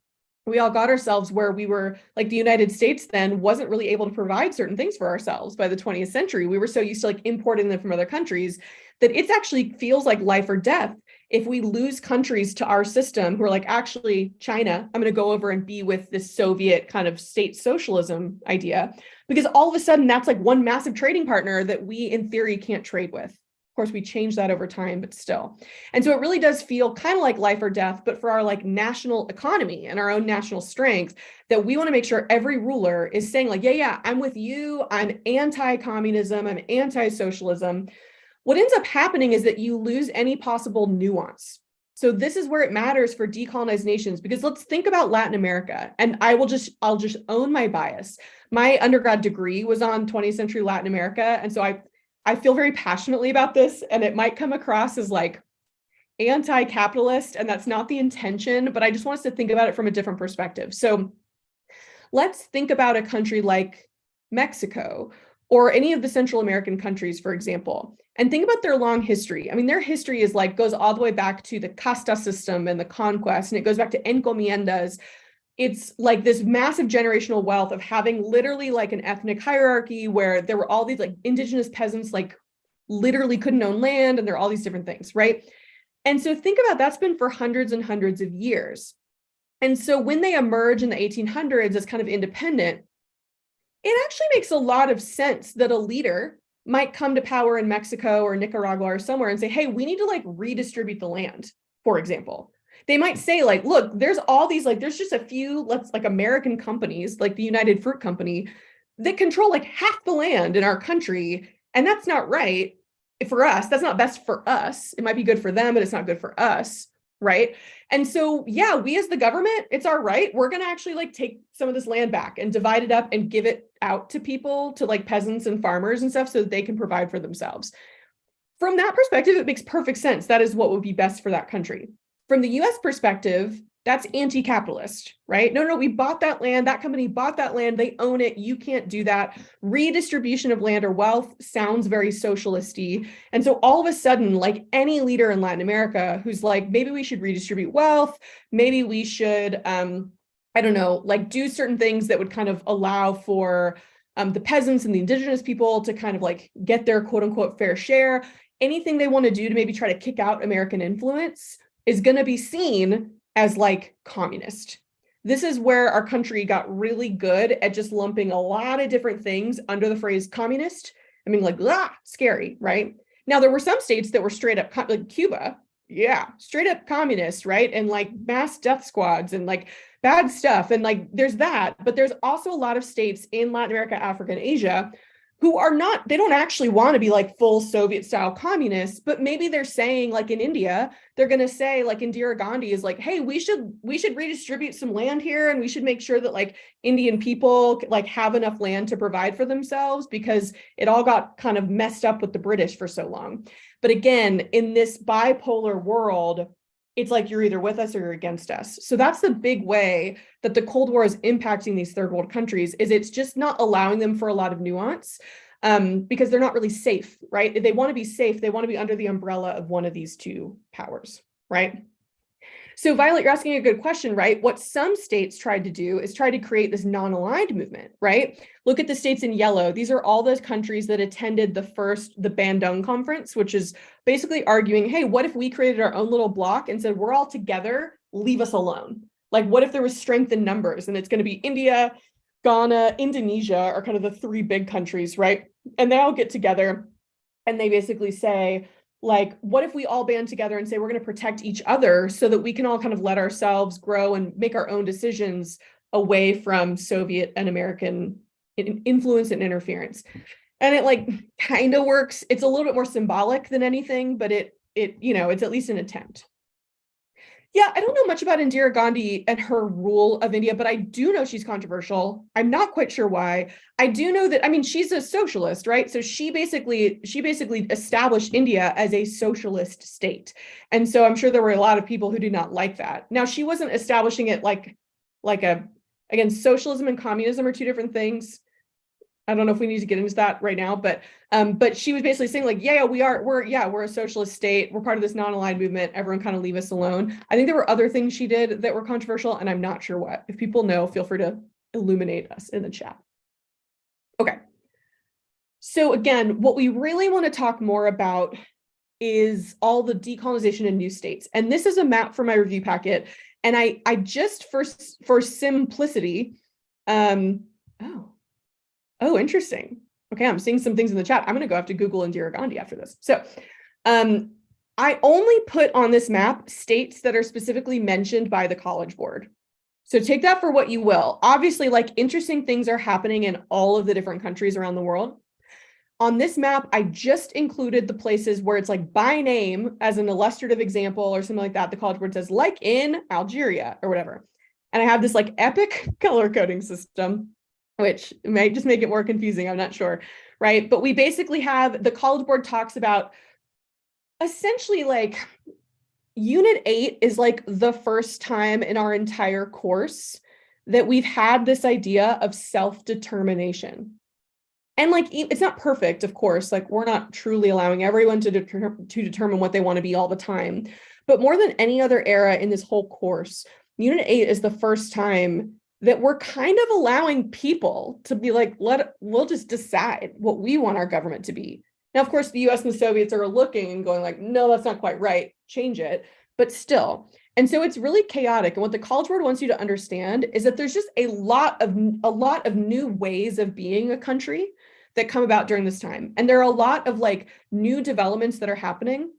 we all got ourselves where we were like the United States then wasn't really able to provide certain things for ourselves by the 20th century. We were so used to like importing them from other countries that it actually feels like life or death if we lose countries to our system who are like, actually, China, I'm going to go over and be with this Soviet kind of state socialism idea, because all of a sudden that's like one massive trading partner that we in theory can't trade with. Of course, we change that over time, but still. And so it really does feel kind of like life or death, but for our like national economy and our own national strength, that we want to make sure every ruler is saying like, yeah, I'm with you. I'm anti-communism. I'm anti-socialism. What ends up happening is that you lose any possible nuance. So this is where it matters for decolonized nations, because let's think about Latin America. And I'll just own my bias. My undergrad degree was on 20th century Latin America. And so I feel very passionately about this, and it might come across as like anti-capitalist, and that's not the intention, but I just want us to think about it from a different perspective. So let's think about a country like Mexico or any of the Central American countries, for example, and think about their long history. I mean, their history is like, goes all the way back to the casta system and the conquest, and it goes back to encomiendas. It's like this massive generational wealth of having literally like an ethnic hierarchy where there were all these like indigenous peasants, like literally couldn't own land, and there are all these different things, right? And so think about that's been for hundreds and hundreds of years. And so when they emerge in the 1800s as kind of independent, it actually makes a lot of sense that a leader might come to power in Mexico or Nicaragua or somewhere and say, hey, we need to like redistribute the land, for example. They might say like, look, there's all these, like, there's just a few, like American companies, like the United Fruit Company, that control like half the land in our country. And that's not right for us. That's not best for us. It might be good for them, but it's not good for us. right? And so, yeah, we as the government, it's our right. We're going to actually like take some of this land back and divide it up and give it out to people, to like peasants and farmers and stuff, so that they can provide for themselves. From that perspective, it makes perfect sense. That is what would be best for that country. From the US perspective, that's anti-capitalist, right? No, we bought that land. That company bought that land. They own it. You can't do that. Redistribution of land or wealth sounds very socialist-y. And so all of a sudden, like any leader in Latin America who's like, maybe we should redistribute wealth, maybe we should, I don't know, like do certain things that would kind of allow for the peasants and the indigenous people to kind of like get their quote unquote fair share. Anything they want to do to maybe try to kick out American influence is going to be seen as like communist. This is where our country got really good at just lumping a lot of different things under the phrase communist. I mean, like, scary, right? Now, there were some states that were straight up, like Cuba, yeah, straight up communist, right? And like mass death squads and like bad stuff. And like, there's that, but there's also a lot of states in Latin America, Africa, and Asia who are not, they don't actually want to be like full Soviet style communists, but maybe they're saying, like in India, they're going to say, like Indira Gandhi is like, hey, we should redistribute some land here, and we should make sure that like Indian people like have enough land to provide for themselves, because it all got kind of messed up with the British for so long. But again, in this bipolar world, it's like you're either with us or you're against us. So that's the big way that the Cold War is impacting these third world countries, is it's just not allowing them for a lot of nuance, because they're not really safe, right? They want to be safe. They want to be under the umbrella of one of these two powers, right? So Violet, you're asking a good question, right? What some states tried to do is try to create this non-aligned movement, right? Look at the states in yellow. These are all those countries that attended the Bandung conference, which is basically arguing, hey, what if we created our own little block and said, we're all together, leave us alone? Like, what if there was strength in numbers? And it's going to be India, Ghana, Indonesia are kind of the three big countries, right? And they all get together and they basically say, like, what if we all band together and say we're going to protect each other so that we can all kind of let ourselves grow and make our own decisions away from Soviet and American influence and interference? And it like kind of works. It's a little bit more symbolic than anything, but it it's at least an attempt. Yeah, I don't know much about Indira Gandhi and her rule of India, but I do know she's controversial. I'm not quite sure why. I do know that, I mean, she's a socialist, right? So she basically established India as a socialist state. And so I'm sure there were a lot of people who did not like that. Now, she wasn't establishing it again, socialism and communism are two different things. I don't know if we need to get into that right now, but she was basically saying like, we're a socialist state. We're part of this non-aligned movement. Everyone kind of leave us alone. I think there were other things she did that were controversial, and I'm not sure what. If people know, feel free to illuminate us in the chat. Okay. So again, what we really want to talk more about is all the decolonization in new states. And this is a map for my review packet. And I just, for simplicity, Oh, interesting. Okay, I'm seeing some things in the chat. I'm going to go have to Google Indira Gandhi after this. So I only put on this map states that are specifically mentioned by the College Board. So take that for what you will. Obviously, like interesting things are happening in all of the different countries around the world. On this map, I just included the places where it's like by name as an illustrative example or something like that. The College Board says like in Algeria or whatever. And I have this like epic color coding system, which might just make it more confusing, I'm not sure, right? But we basically have, the College Board talks about essentially like Unit 8 is like the first time in our entire course that we've had this idea of self-determination. And like, it's not perfect, of course, like we're not truly allowing everyone to determine what they want to be all the time. But more than any other era in this whole course, Unit 8 is the first time that we're kind of allowing people to be like, we'll just decide what we want our government to be. Now, of course, the US and the Soviets are looking and going like, no, that's not quite right, change it, but still. And so it's really chaotic. And what the College Board wants you to understand is that there's just a lot of new ways of being a country that come about during this time. And there are a lot of like new developments that are happening.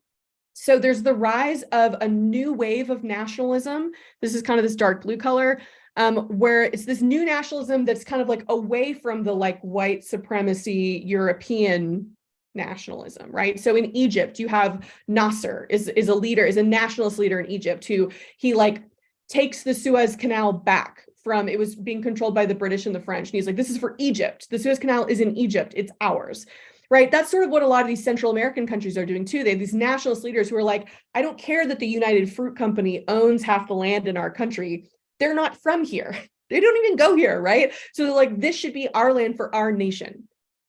So there's the rise of a new wave of nationalism. This is kind of this dark blue color. Where it's this new nationalism that's kind of like away from the like white supremacy European nationalism, right? So in Egypt, you have Nasser is a leader, is a nationalist leader in Egypt who he like takes the Suez Canal back from, it was being controlled by the British and the French. And he's like, this is for Egypt. The Suez Canal is in Egypt. It's ours, right? That's sort of what a lot of these Central American countries are doing too. They have these nationalist leaders who are like, I don't care that the United Fruit Company owns half the land in our country. They're not from here. They don't even go here, right? So they're like, this should be our land for our nation,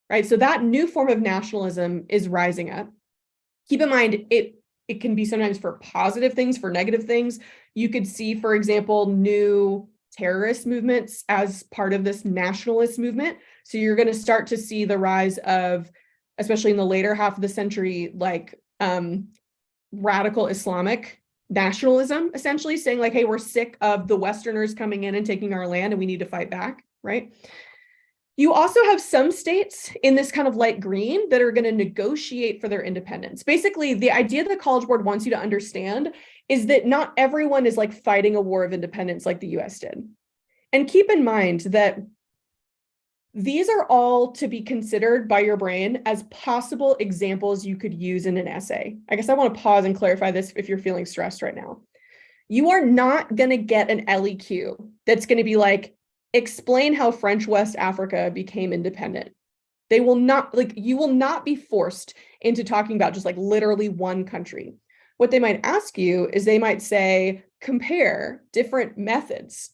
right? So that new form of nationalism is rising up. Keep in mind, it can be sometimes for positive things, for negative things. You could see, for example, new terrorist movements as part of this nationalist movement. So you're going to start to see the rise of, especially in the later half of the century, like radical Islamic nationalism, essentially saying like, hey, we're sick of the Westerners coming in and taking our land and we need to fight back, right? You also have some states in this kind of light green that are going to negotiate for their independence. Basically, the idea the College Board wants you to understand is that not everyone is like fighting a war of independence like the US did. And keep in mind that these are all to be considered by your brain as possible examples you could use in an essay. I guess I want to pause and clarify this if you're feeling stressed right now. You are not going to get an LEQ that's going to be like, explain how French West Africa became independent. They will not, like, you will not be forced into talking about just like literally one country. What they might ask you is they might say, compare different methods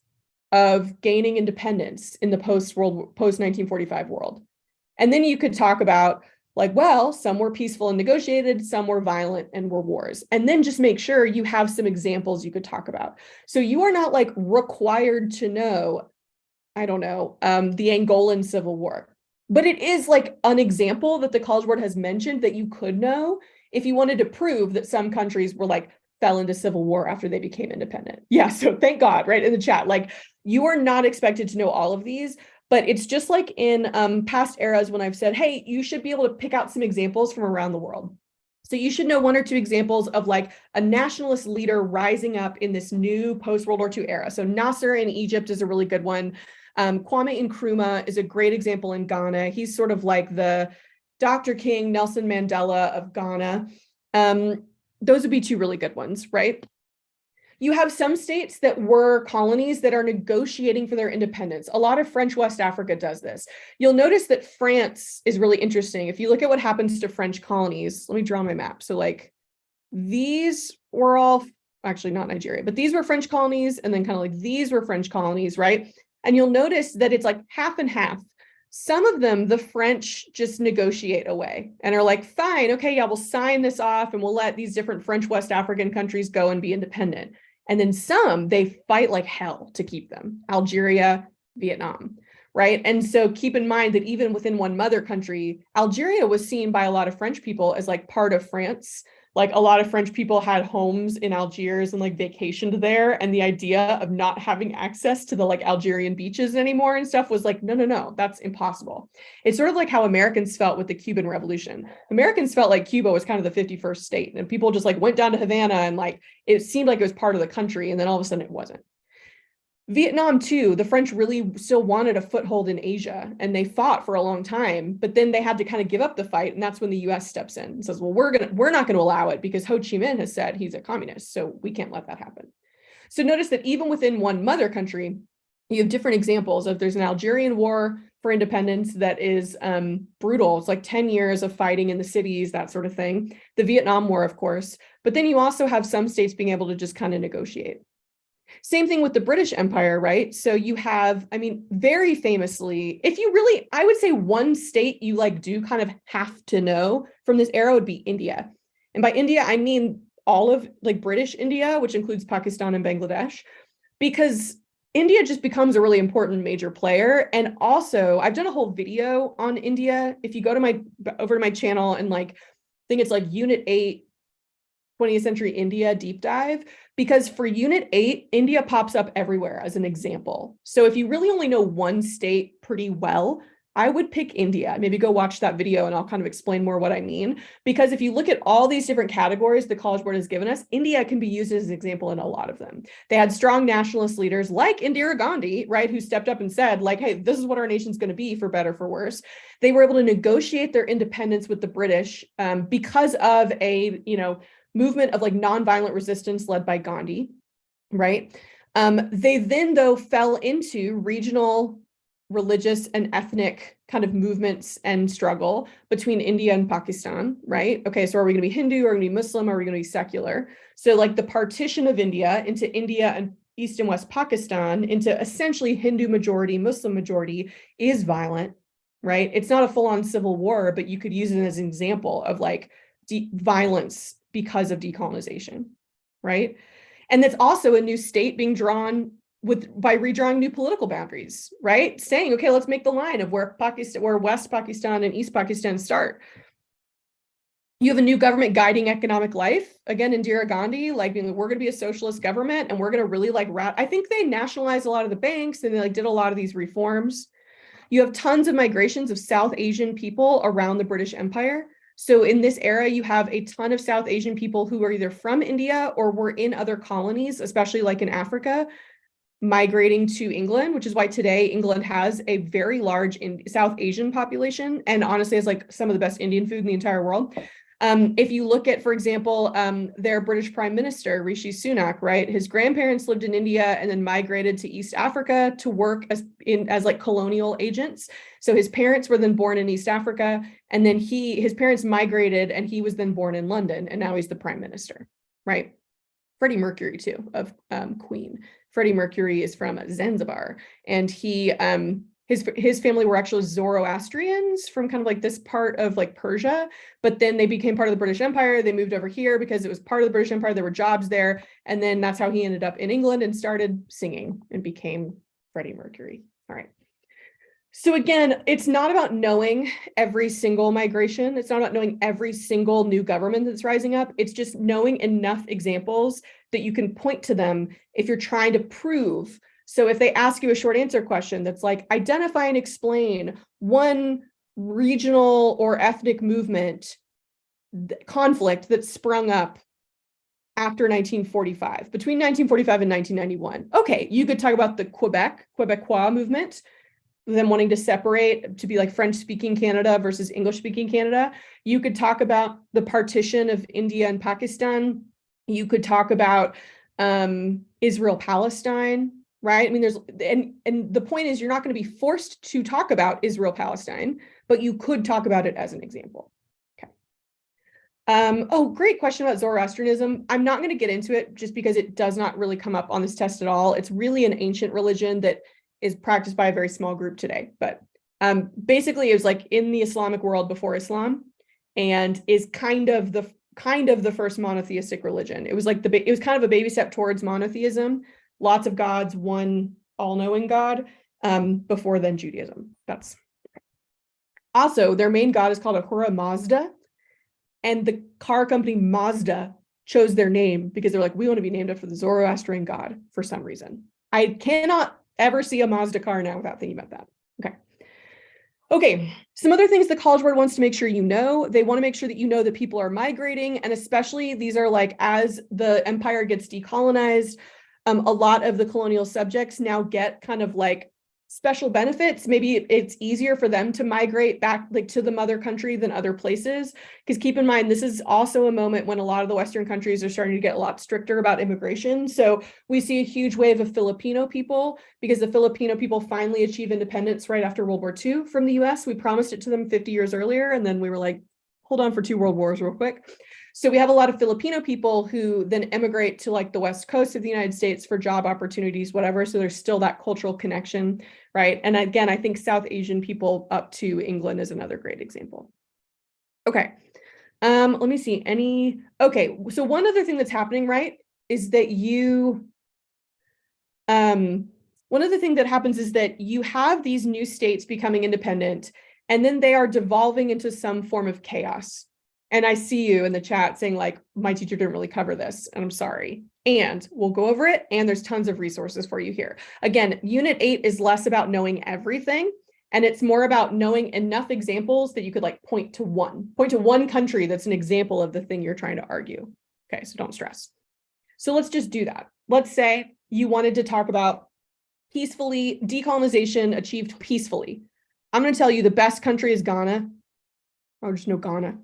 of gaining independence in the post-1945 world. And then you could talk about like, well, some were peaceful and negotiated, some were violent and were wars. And then just make sure you have some examples you could talk about. So you are not like required to know, I don't know, the Angolan Civil War. But it is like an example that the College Board has mentioned that you could know if you wanted to prove that some countries were like fell into civil war after they became independent. Yeah, so thank God, right, in the chat, like you are not expected to know all of these, but it's just like in past eras when I've said, hey, you should be able to pick out some examples from around the world. So you should know one or two examples of like a nationalist leader rising up in this new post-World War II era. So Nasser in Egypt is a really good one. Kwame Nkrumah is a great example in Ghana. He's sort of like the Dr. King, Nelson Mandela of Ghana. Those would be two really good ones, right? You have some states that were colonies that are negotiating for their independence. A lot of French West Africa does this. You'll notice that France is really interesting. If you look at what happens to French colonies, let me draw my map. So like these were all, actually not Nigeria, but these were French colonies, and then kind of like these were French colonies, right? And you'll notice that it's like half and half. Some of them, the French just negotiate away and are like, fine, okay, yeah, we'll sign this off and we'll let these different French West African countries go and be independent. And then some, they fight like hell to keep them. Algeria, Vietnam, right? And so keep in mind that even within one mother country, Algeria was seen by a lot of French people as like part of France. Like a lot of French people had homes in Algiers and like vacationed there. And the idea of not having access to the like Algerian beaches anymore and stuff was like, no, that's impossible. It's sort of like how Americans felt with the Cuban Revolution. Americans felt like Cuba was kind of the 51st state, and people just like went down to Havana and like, it seemed like it was part of the country. And then all of a sudden it wasn't. Vietnam too, the French really still wanted a foothold in Asia, and they fought for a long time, but then they had to kind of give up the fight. And that's when the US steps in and says, well, we're not going to allow it because Ho Chi Minh has said he's a communist. So we can't let that happen. So notice that even within one mother country, you have different examples of there's an Algerian war for independence that is brutal. It's like 10 years of fighting in the cities, that sort of thing. The Vietnam War, of course, but then you also have some states being able to just kind of negotiate. Same thing with the British Empire, right? So you have, I mean, very famously, if you really, I would say one state you like do kind of have to know from this era would be India. And by India, I mean all of like British India, which includes Pakistan and Bangladesh, because India just becomes a really important major player. And also I've done a whole video on India. If you go to over to my channel and like, I think it's like Unit 8, 20th Century India deep dive, because for Unit 8, India pops up everywhere as an example. So if you really only know one state pretty well, I would pick India. Maybe go watch that video and I'll kind of explain more what I mean. Because if you look at all these different categories the College Board has given us, India can be used as an example in a lot of them. They had strong nationalist leaders like Indira Gandhi, right, who stepped up and said, like, hey, this is what our nation's going to be, for better, for worse. They were able to negotiate their independence with the British because of a, movement of like nonviolent resistance led by Gandhi, right? They then, though, fell into regional, religious, and ethnic kind of movements and struggle between India and Pakistan, right? Okay, so are we going to be Hindu? Are we going to be Muslim? Are we going to be secular? So like the partition of India into India and East and West Pakistan into essentially Hindu majority, Muslim majority is violent, right? It's not a full-on civil war, but you could use it as an example of like violence because of decolonization, right? And that's also a new state being drawn by redrawing new political boundaries, right? Saying, okay, let's make the line of where West Pakistan and East Pakistan start. You have a new government guiding economic life. Again, Indira Gandhi, like, we're going to be a socialist government and we're going to really like I think they nationalized a lot of the banks and they like did a lot of these reforms. You have tons of migrations of South Asian people around the British Empire. So in this era, you have a ton of South Asian people who are either from India or were in other colonies, especially like in Africa, migrating to England, which is why today England has a very large South Asian population and honestly has like some of the best Indian food in the entire world. If you look at, for example, their British Prime Minister, Rishi Sunak, right? His grandparents lived in India and then migrated to East Africa to work as like colonial agents. So his parents were then born in East Africa, and then his parents migrated and he was then born in London, and now he's the Prime Minister, right? Freddie Mercury too, of Queen. Freddie Mercury is from Zanzibar, and his family were actually Zoroastrians from kind of like this part of like Persia, but then they became part of the British Empire. They moved over here because it was part of the British Empire. There were jobs there. And then that's how he ended up in England and started singing and became Freddie Mercury. All right. So again, it's not about knowing every single migration. It's not about knowing every single new government that's rising up. It's just knowing enough examples that you can point to them if you're trying to prove. So if they ask you a short answer question that's like, identify and explain one regional or ethnic movement conflict that sprung up after 1945, between 1945 and 1991. Okay, you could talk about the Quebecois movement, them wanting to separate to be like French-speaking Canada versus English-speaking Canada. You could talk about the partition of India and Pakistan. You could talk about Israel-Palestine, right? I mean, and the point is, you're not going to be forced to talk about Israel-Palestine, but you could talk about it as an example. Okay. Oh, great question about Zoroastrianism. I'm not going to get into it just because it does not really come up on this test at all. It's really an ancient religion that is practiced by a very small group today. But basically, it was like in the Islamic world before Islam, and is kind of the first monotheistic religion. It was like it was kind of a baby step towards monotheism. Lots of gods, one all-knowing God, before then Judaism. That's also their main god is called Ahura Mazda, and the car company Mazda chose their name because they're like, we want to be named after the Zoroastrian god for some reason. I cannot ever see a Mazda car now without thinking about that. Okay, some other things the College Board wants to make sure you know. They want to make sure that you know that people are migrating, and especially these are like, as the empire gets decolonized, a lot of the colonial subjects now get kind of like special benefits. Maybe it's easier for them to migrate back like to the mother country than other places. Because keep in mind, this is also a moment when a lot of the Western countries are starting to get a lot stricter about immigration. So we see a huge wave of Filipino people because the Filipino people finally achieve independence right after World War II from the US. We promised it to them 50 years earlier, and then we were like, hold on for 2 world wars real quick. So we have a lot of Filipino people who then emigrate to like the West Coast of the United States for job opportunities, whatever. So there's still that cultural connection, right? And again, I think South Asian people up to England is another great example. Okay, let me see okay, so one other thing that's happening, right, is that one other thing that happens is that you have these new states becoming independent, and then they are devolving into some form of chaos. And I see you in the chat saying like, my teacher didn't really cover this, and I'm sorry. And we'll go over it, and there's tons of resources for you here. Again, Unit 8 is less about knowing everything And it's more about knowing enough examples that you could like point to one country that's an example of the thing you're trying to argue. Okay, so don't stress. So let's just do that. Let's say you wanted to talk about peacefully decolonization achieved peacefully. I'm going to tell you the best country is Ghana. Oh, just know Ghana.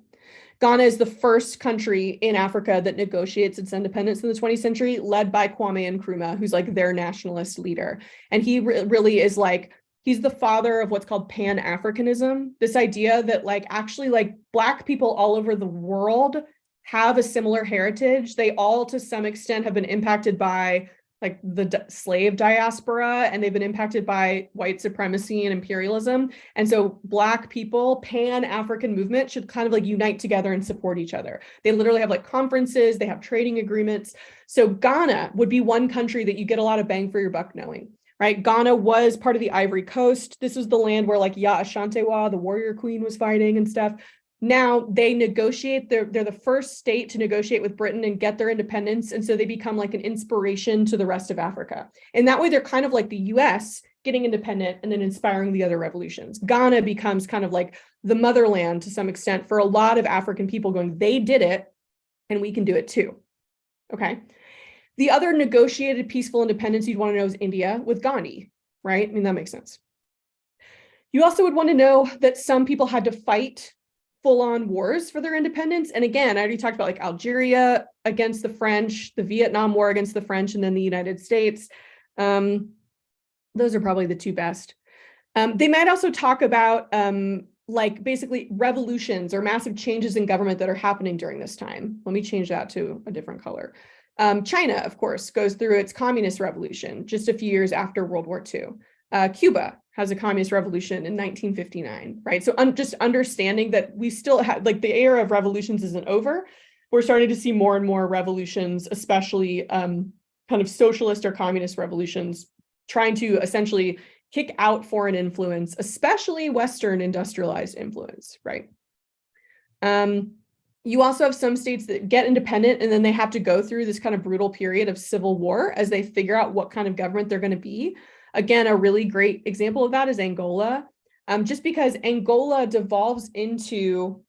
Ghana is the first country in Africa that negotiates its independence in the 20th century, led by Kwame Nkrumah, who's like their nationalist leader. And he really is like, he's the father of what's called Pan-Africanism, this idea that like actually like Black people all over the world have a similar heritage. They all to some extent have been impacted by like the slave diaspora, and they've been impacted by white supremacy and imperialism. And so Black people, Pan-African movement should kind of like unite together and support each other. They literally have like conferences, they have trading agreements. So Ghana would be one country that you get a lot of bang for your buck knowing, right? Ghana was part of the Ivory Coast. This was the land where like Ya Ashantewa, the warrior queen, was fighting and stuff. Now they negotiate, they're the first state to negotiate with Britain and get their independence. And so they become like an inspiration to the rest of Africa. And that way they're kind of like the US getting independent and then inspiring the other revolutions. Ghana becomes kind of like the motherland to some extent for a lot of African people going, they did it and we can do it too. Okay. The other negotiated peaceful independence you'd want to know is India with Gandhi, right? I mean, that makes sense. You also would want to know that some people had to fight full-on wars for their independence. And again, I already talked about like Algeria against the French, the Vietnam War against the French, and then the United States. Those are probably the two best. They might also talk about like basically revolutions or massive changes in government that are happening during this time. Let me change that to a different color. China, of course, goes through its communist revolution just a few years after World War II. Cuba has a communist revolution in 1959, right? So just understanding that we still have, like the era of revolutions isn't over. We're starting to see more and more revolutions, especially kind of socialist or communist revolutions, trying to essentially kick out foreign influence, especially Western industrialized influence, right? You also have some states that get independent and then they have to go through this kind of brutal period of civil war as they figure out what kind of government they're going to be. Again, a really great example of that is Angola, just because Angola devolves into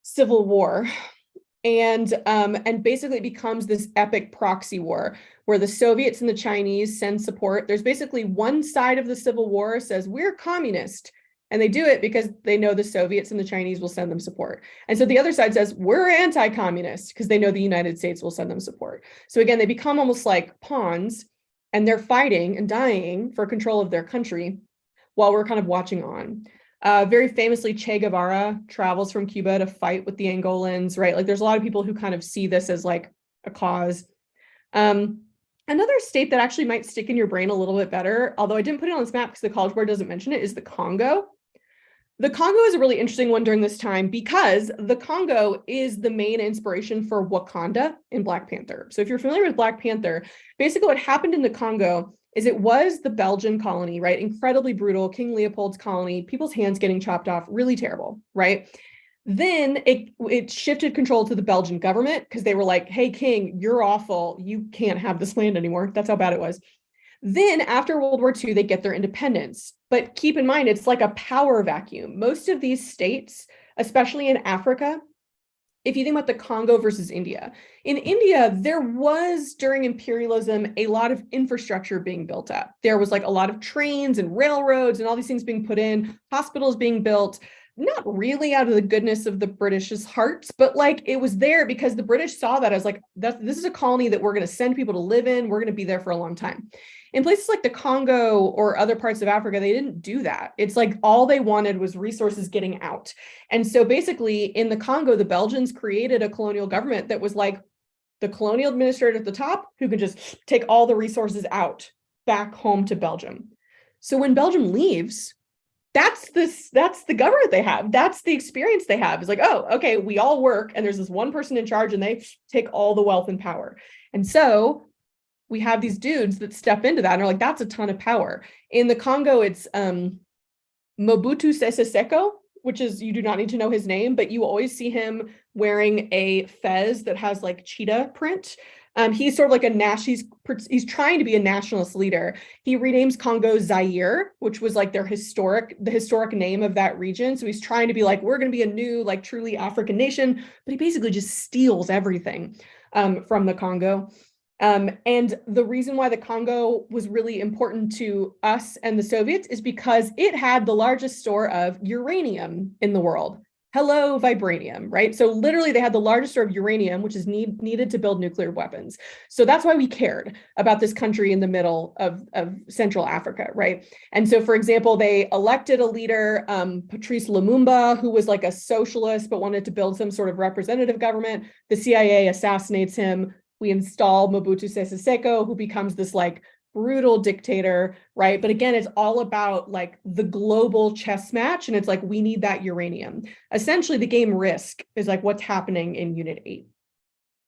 civil war and basically becomes this epic proxy war where the Soviets and the Chinese send support. There's basically one side of the civil war says, we're communist. And they do it because they know the Soviets and the Chinese will send them support. And so the other side says, we're anti-communist because they know the United States will send them support. So again, they become almost like pawns and they're fighting and dying for control of their country while we're kind of watching on. Very famously, Che Guevara travels from Cuba to fight with the Angolans, right? Like there's a lot of people who kind of see this as like a cause. Another state that actually might stick in your brain a little bit better, although I didn't put it on this map because the College Board doesn't mention it, is the Congo. The Congo is a really interesting one during this time because the Congo is the main inspiration for Wakanda in Black Panther. So if you're familiar with Black Panther, basically what happened in the Congo is it was the Belgian colony, right? Incredibly brutal, King Leopold's colony, people's hands getting chopped off, really terrible, right? Then it shifted control to the Belgian government because they were like, hey, King, you're awful. You can't have this land anymore. That's how bad it was. Then after World War II, they get their independence. But keep in mind, it's like a power vacuum. Most of these states, especially in Africa, if you think about the Congo versus India, in India, there was during imperialism, a lot of infrastructure being built up. There was like a lot of trains and railroads and all these things being put in, hospitals being built, not really out of the goodness of the British's hearts, but like it was there because the British saw that as like, this is a colony that we're going to send people to live in. We're going to be there for a long time. In places like the Congo or other parts of Africa, they didn't do that. It's like all they wanted was resources getting out. And so basically in the Congo, the Belgians created a colonial government that was like the colonial administrator at the top who could just take all the resources out back home to Belgium. So when Belgium leaves, that's the government they have. That's the experience they have. It's like, oh, okay, we all work and there's this one person in charge and they take all the wealth and power. And so we have these dudes that step into that and are like, that's a ton of power. In the Congo, it's Mobutu Sese Seko which is, you do not need to know his name, but you always see him wearing a fez that has like cheetah print. He's sort of like he's trying to be a nationalist leader. He renames Congo Zaire, which was like the historic name of that region. So he's trying to be like, we're going to be a new, like truly African nation, but he basically just steals everything from the Congo. And the reason why the Congo was really important to us and the Soviets is because it had the largest store of uranium in the world. Hello, vibranium, right? So literally they had the largest store of uranium, which is needed to build nuclear weapons. So that's why we cared about this country in the middle of Central Africa, right? And so, for example, they elected a leader, Patrice Lumumba, who was like a socialist, but wanted to build some sort of representative government. The CIA assassinates him. We install Mobutu Sese Seko, who becomes this like brutal dictator, right? But again, it's all about like the global chess match. And it's like, we need that uranium. Essentially, the game Risk is like what's happening in Unit 8.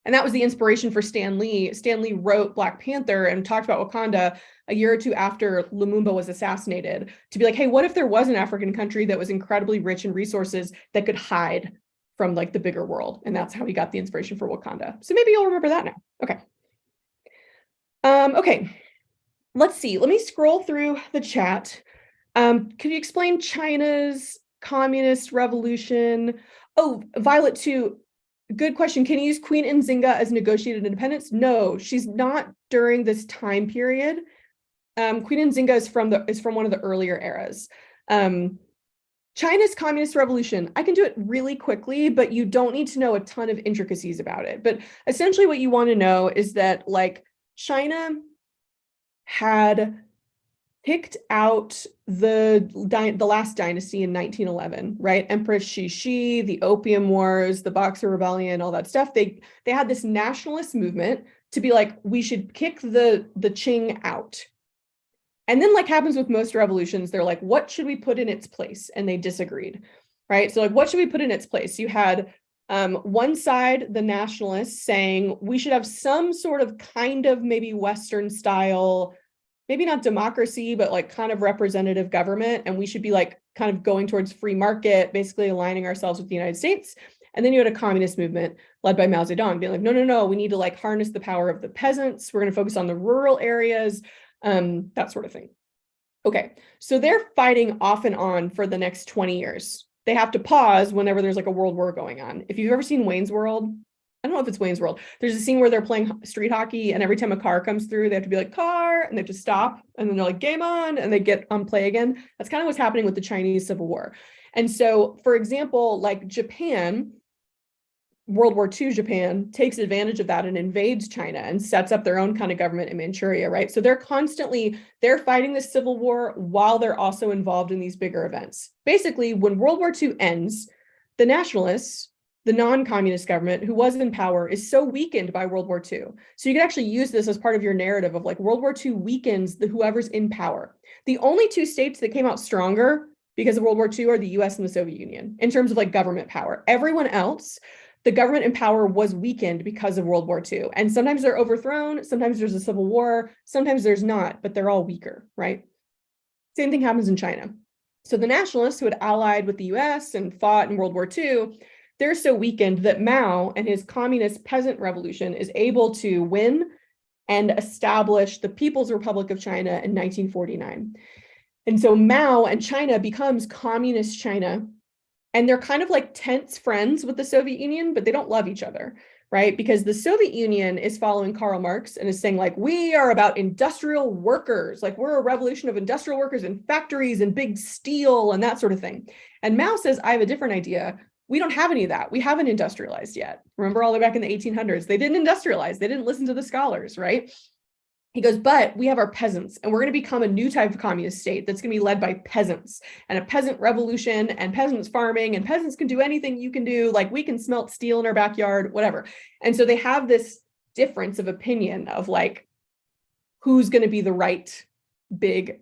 And that was the inspiration for Stan Lee. Stan Lee wrote Black Panther and talked about Wakanda a year or two after Lumumba was assassinated to be like, hey, what if there was an African country that was incredibly rich in resources that could hide from like the bigger world? And that's how he got the inspiration for Wakanda. So maybe you'll remember that now. Okay. Okay. Let's see. Let me scroll through the chat. Could you explain China's communist revolution? Oh, Violet 2, good question. Can you use Queen Nzinga as negotiated independence? No, she's not during this time period. Queen Nzinga is from one of the earlier eras. China's communist revolution, I can do it really quickly, but you don't need to know a ton of intricacies about it. But essentially what you want to know is that like China had picked out the last dynasty in 1911, right? Empress Xixi, the Opium Wars, the Boxer Rebellion, all that stuff. They had this nationalist movement to be like, we should kick the Qing out. And then like happens with most revolutions, they're like, what should we put in its place? And they disagreed, right? So like, what should we put in its place? You had one side, the nationalists, saying we should have some sort of kind of maybe Western style, maybe not democracy, but like kind of representative government. And we should be like kind of going towards free market, basically aligning ourselves with the United States. And then you had a communist movement led by Mao Zedong being like, no, we need to like harness the power of the peasants. We're going to focus on the rural areas, that sort of thing. Okay, so they're fighting off and on for the next 20 years. They have to pause whenever there's like a world war going on. If you've ever seen Wayne's World, I don't know if it's Wayne's World. There's a scene where they're playing street hockey and every time a car comes through, they have to be like, car, and they have to stop. And then they're like, game on, and they get on play again. That's kind of what's happening with the Chinese Civil War. And so, for example, like Japan, World War II Japan takes advantage of that and invades China and sets up their own kind of government in Manchuria, right? So they're fighting this civil war while they're also involved in these bigger events. Basically, when World War II ends, the nationalists, the non-communist government who was in power, is so weakened by World War II. So you can actually use this as part of your narrative of like World War II weakens whoever's in power. The only two states that came out stronger because of World War II are the US and the Soviet Union in terms of like government power. Everyone else, the government in power was weakened because of World War II. And sometimes they're overthrown, sometimes there's a civil war, sometimes there's not, but they're all weaker, right? Same thing happens in China. So the nationalists who had allied with the US and fought in World War II, they're so weakened that Mao and his communist peasant revolution is able to win and establish the People's Republic of China in 1949. And so Mao and China becomes communist China. And they're kind of like tense friends with the Soviet Union, but they don't love each other, right? Because the Soviet Union is following Karl Marx and is saying like, we are about industrial workers. Like we're a revolution of industrial workers and factories and big steel and that sort of thing. And Mao says, I have a different idea. We don't have any of that. We haven't industrialized yet. Remember all the way back in the 1800s, they didn't industrialize. They didn't listen to the scholars, right? He goes, but we have our peasants and we're going to become a new type of communist state that's going to be led by peasants and a peasant revolution and peasants farming, and peasants can do anything you can do. Like we can smelt steel in our backyard, whatever. And so they have this difference of opinion of like, who's going to be the right big,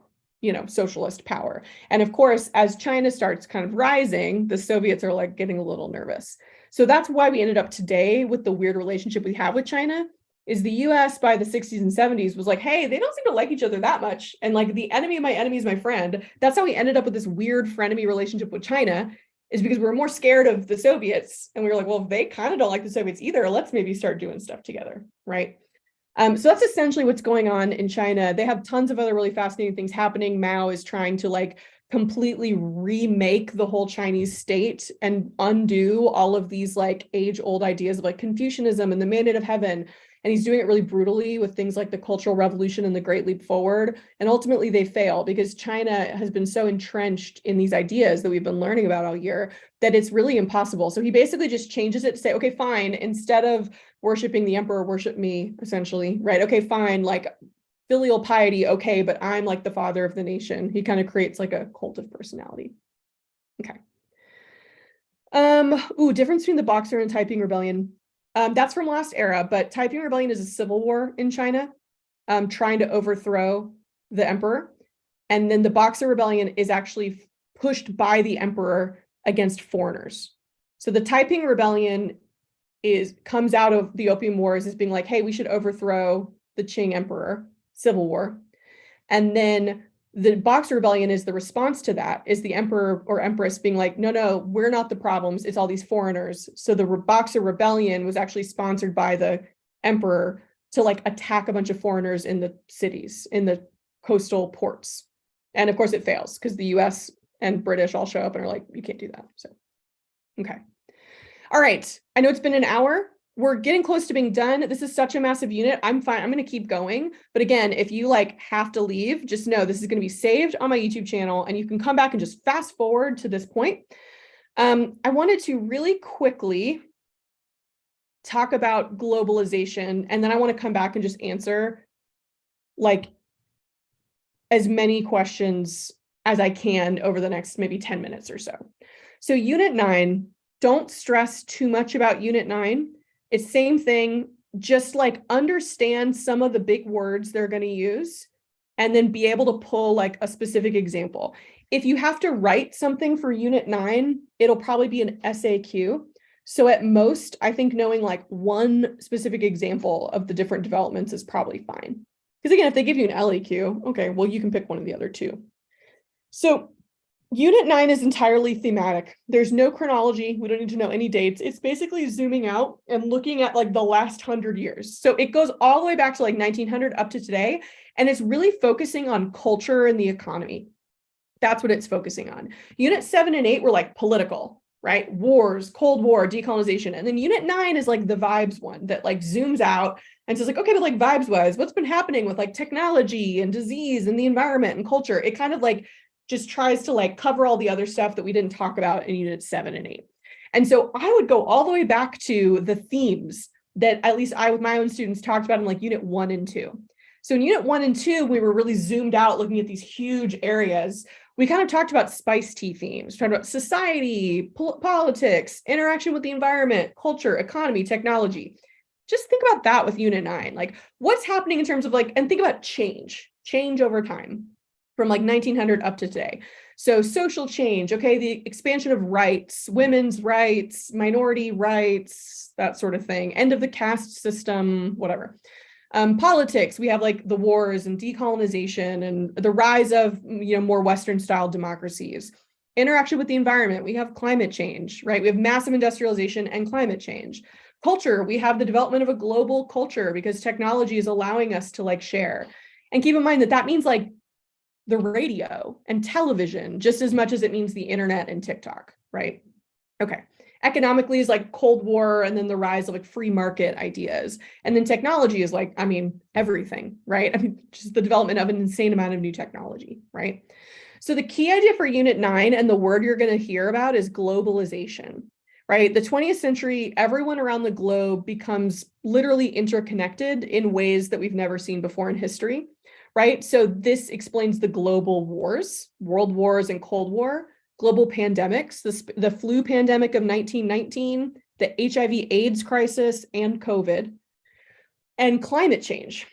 socialist power. And of course, as China starts kind of rising, the Soviets are like getting a little nervous. So that's why we ended up today with the weird relationship we have with China. Is the US by the 60s and 70s was like, hey, they don't seem to like each other that much. And like the enemy of my enemy is my friend. That's how we ended up with this weird frenemy relationship with China. is because we were more scared of the Soviets. And we were like, well, they kind of don't like the Soviets either. Let's maybe start doing stuff together, right? So that's essentially what's going on in China. They have tons of other really fascinating things happening. Mao is trying to like completely remake the whole Chinese state and undo all of these like age-old ideas of like Confucianism and the mandate of heaven. And he's doing it really brutally with things like the Cultural Revolution and the Great Leap Forward. And ultimately they fail because China has been so entrenched in these ideas that we've been learning about all year that it's really impossible. So he basically just changes it to say, okay, fine, instead of worshiping the emperor, worship me, essentially, right? Okay, fine, like filial piety, okay, but I'm like the father of the nation. He kind of creates like a cult of personality. Okay. Difference between the Boxer and Taiping Rebellion. That's from last era, but Taiping Rebellion is a civil war in China, trying to overthrow the emperor. And then the Boxer Rebellion is actually pushed by the emperor against foreigners. So the Taiping Rebellion comes out of the Opium Wars as being like, hey, we should overthrow the Qing emperor, civil war. And then the Boxer Rebellion is the response to that, is the emperor or empress being like, no, we're not the problems, it's all these foreigners. So the Boxer Rebellion was actually sponsored by the emperor to like attack a bunch of foreigners in the cities, in the coastal ports. And of course it fails because the US and British all show up and are like, you can't do that. So, okay. All right, I know it's been an hour. We're getting close to being done. This is such a massive unit. I'm fine. I'm going to keep going. But again, if you like have to leave, just know this is going to be saved on my YouTube channel and you can come back and just fast forward to this point. I wanted to really quickly talk about globalization, and then I want to come back and just answer like as many questions as I can over the next maybe 10 minutes or so. So Unit 9, don't stress too much about Unit 9. It's same thing, just like understand some of the big words they're going to use and then be able to pull like a specific example. If you have to write something for Unit 9, it'll probably be an SAQ. So at most, I think knowing like one specific example of the different developments is probably fine. Because again, if they give you an LEQ, okay, well, you can pick one of the other two. So Unit 9 is entirely thematic. There's no chronology. We don't need to know any dates. It's basically zooming out and looking at like the last 100 years. So it goes all the way back to like 1900 up to today. And it's really focusing on culture and the economy. That's what it's focusing on. Unit 7 and 8 were like political, right? Wars, Cold War, decolonization. And then Unit 9 is like the vibes one that like zooms out and says like, okay, but like vibes wise, what's been happening with like technology and disease and the environment and culture? It kind of like just tries to like cover all the other stuff that we didn't talk about in Unit 7 and 8. And so I would go all the way back to the themes that at least I with my own students talked about in like Unit 1 and 2. So in Unit 1 and 2, we were really zoomed out looking at these huge areas. We kind of talked about spice tea themes, talked about society, politics, interaction with the environment, culture, economy, technology. Just think about that with Unit 9. Like what's happening in terms of like, and think about change over time from like 1900 up to today. So social change, okay, the expansion of rights, women's rights, minority rights, that sort of thing, end of the caste system, whatever. Politics, we have like the wars and decolonization and the rise of, more Western style democracies. Interaction with the environment, we have climate change, right? We have massive industrialization and climate change. Culture, we have the development of a global culture because technology is allowing us to like share. And keep in mind that means like the radio and television just as much as it means the internet and TikTok, right? Okay. Economically is like Cold War and then the rise of like free market ideas. And then technology is like, everything, right? Just the development of an insane amount of new technology, right? So the key idea for Unit 9 and the word you're going to hear about is globalization, right? The 20th century, everyone around the globe becomes literally interconnected in ways that we've never seen before in history. Right? So this explains the global wars, world wars and Cold War, global pandemics, the flu pandemic of 1919, the HIV/AIDS crisis and COVID, and climate change.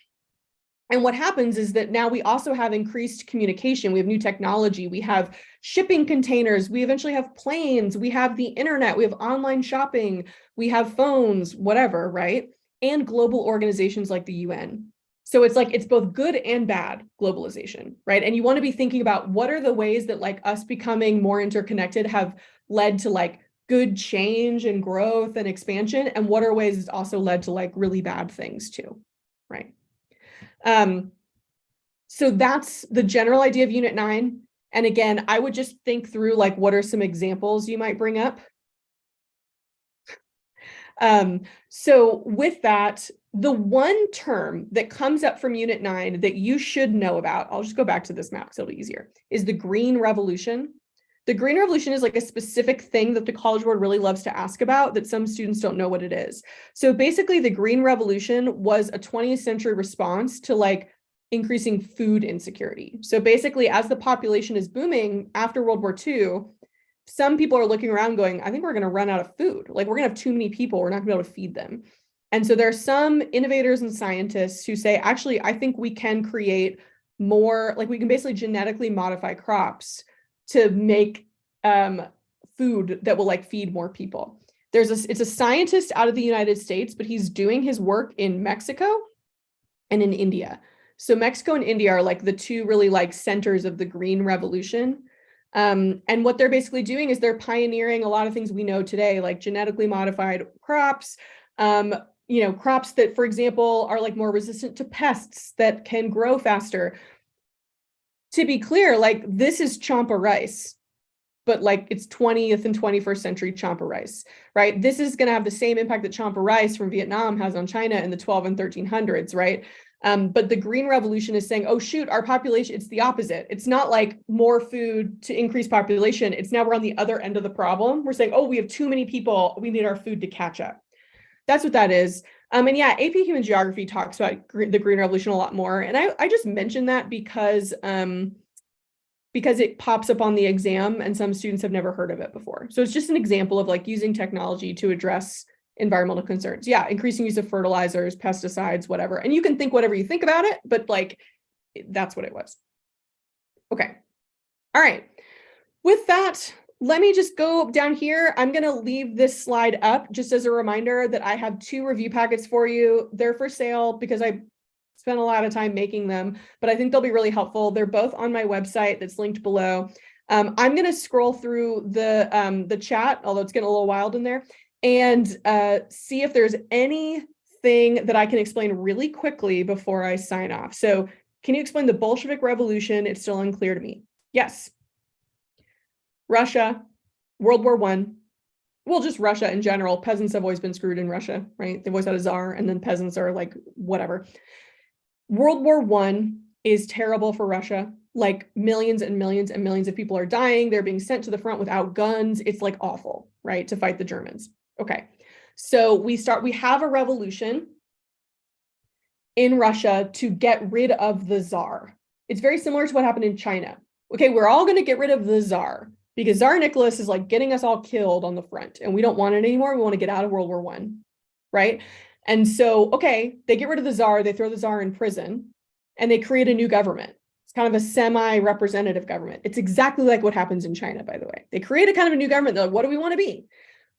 And what happens is that now we also have increased communication. We have new technology. We have shipping containers. We eventually have planes. We have the internet. We have online shopping. We have phones, whatever, right? And global organizations like the UN. So it's like, it's both good and bad globalization, right? And you want to be thinking about what are the ways that like us becoming more interconnected have led to like good change and growth and expansion, and what are ways it's also led to like really bad things too, right? So that's the general idea of Unit 9. And again, I would just think through like, what are some examples you might bring up? So with that, the one term that comes up from Unit 9 that you should know about, I'll just go back to this map because it'll be easier, is the Green Revolution. The Green Revolution is like a specific thing that the College Board really loves to ask about that some students don't know what it is. So basically the Green Revolution was a 20th century response to like increasing food insecurity. So basically as the population is booming after World War II, some people are looking around going, I think we're going to run out of food. Like we're going to have too many people. We're not going to be able to feed them. And so there are some innovators and scientists who say, actually, I think we can create more, like we can basically genetically modify crops to make food that will like feed more people. It's a scientist out of the United States, but he's doing his work in Mexico and in India. So Mexico and India are like the two really like centers of the Green Revolution. And what they're basically doing is they're pioneering a lot of things we know today, like genetically modified crops, crops that, for example, are like more resistant to pests that can grow faster. To be clear, like this is champa rice, but like it's 20th and 21st century champa rice, right? This is going to have the same impact that champa rice from Vietnam has on China in the 12 and 1300s, right? But the Green Revolution is saying, oh, shoot, our population, it's the opposite. It's not like more food to increase population. It's now we're on the other end of the problem. We're saying, oh, we have too many people. We need our food to catch up. That's what that is. And yeah, AP Human Geography talks about the Green Revolution a lot more. And I just mentioned that because it pops up on the exam and some students have never heard of it before. So it's just an example of like using technology to address environmental concerns. Yeah, increasing use of fertilizers, pesticides, whatever. And you can think whatever you think about it, but like, that's what it was. Okay. All right. With that, let me just go down here. I'm going to leave this slide up just as a reminder that I have 2 review packets for you. They're for sale because I spent a lot of time making them, but I think they'll be really helpful. They're both on my website that's linked below. I'm going to scroll through the chat, although it's getting a little wild in there, and see if there's anything that I can explain really quickly before I sign off. So can you explain the Bolshevik Revolution? It's still unclear to me. Yes. Russia, World War I. Well, just Russia in general. Peasants have always been screwed in Russia, right? They've always had a czar, and then peasants are like, whatever. World War I is terrible for Russia. Like millions and millions and millions of people are dying. They're being sent to the front without guns. It's like awful, right? To fight the Germans. Okay. So we have a revolution in Russia to get rid of the czar. It's very similar to what happened in China. Okay, we're all going to get rid of the czar because Tsar Nicholas is like getting us all killed on the front and we don't want it anymore. We want to get out of World War I, right? And so, okay, they get rid of the czar, they throw the czar in prison, and they create a new government. It's kind of a semi-representative government. It's exactly like what happens in China, by the way. They create a kind of a new government. They're like, what do we want to be?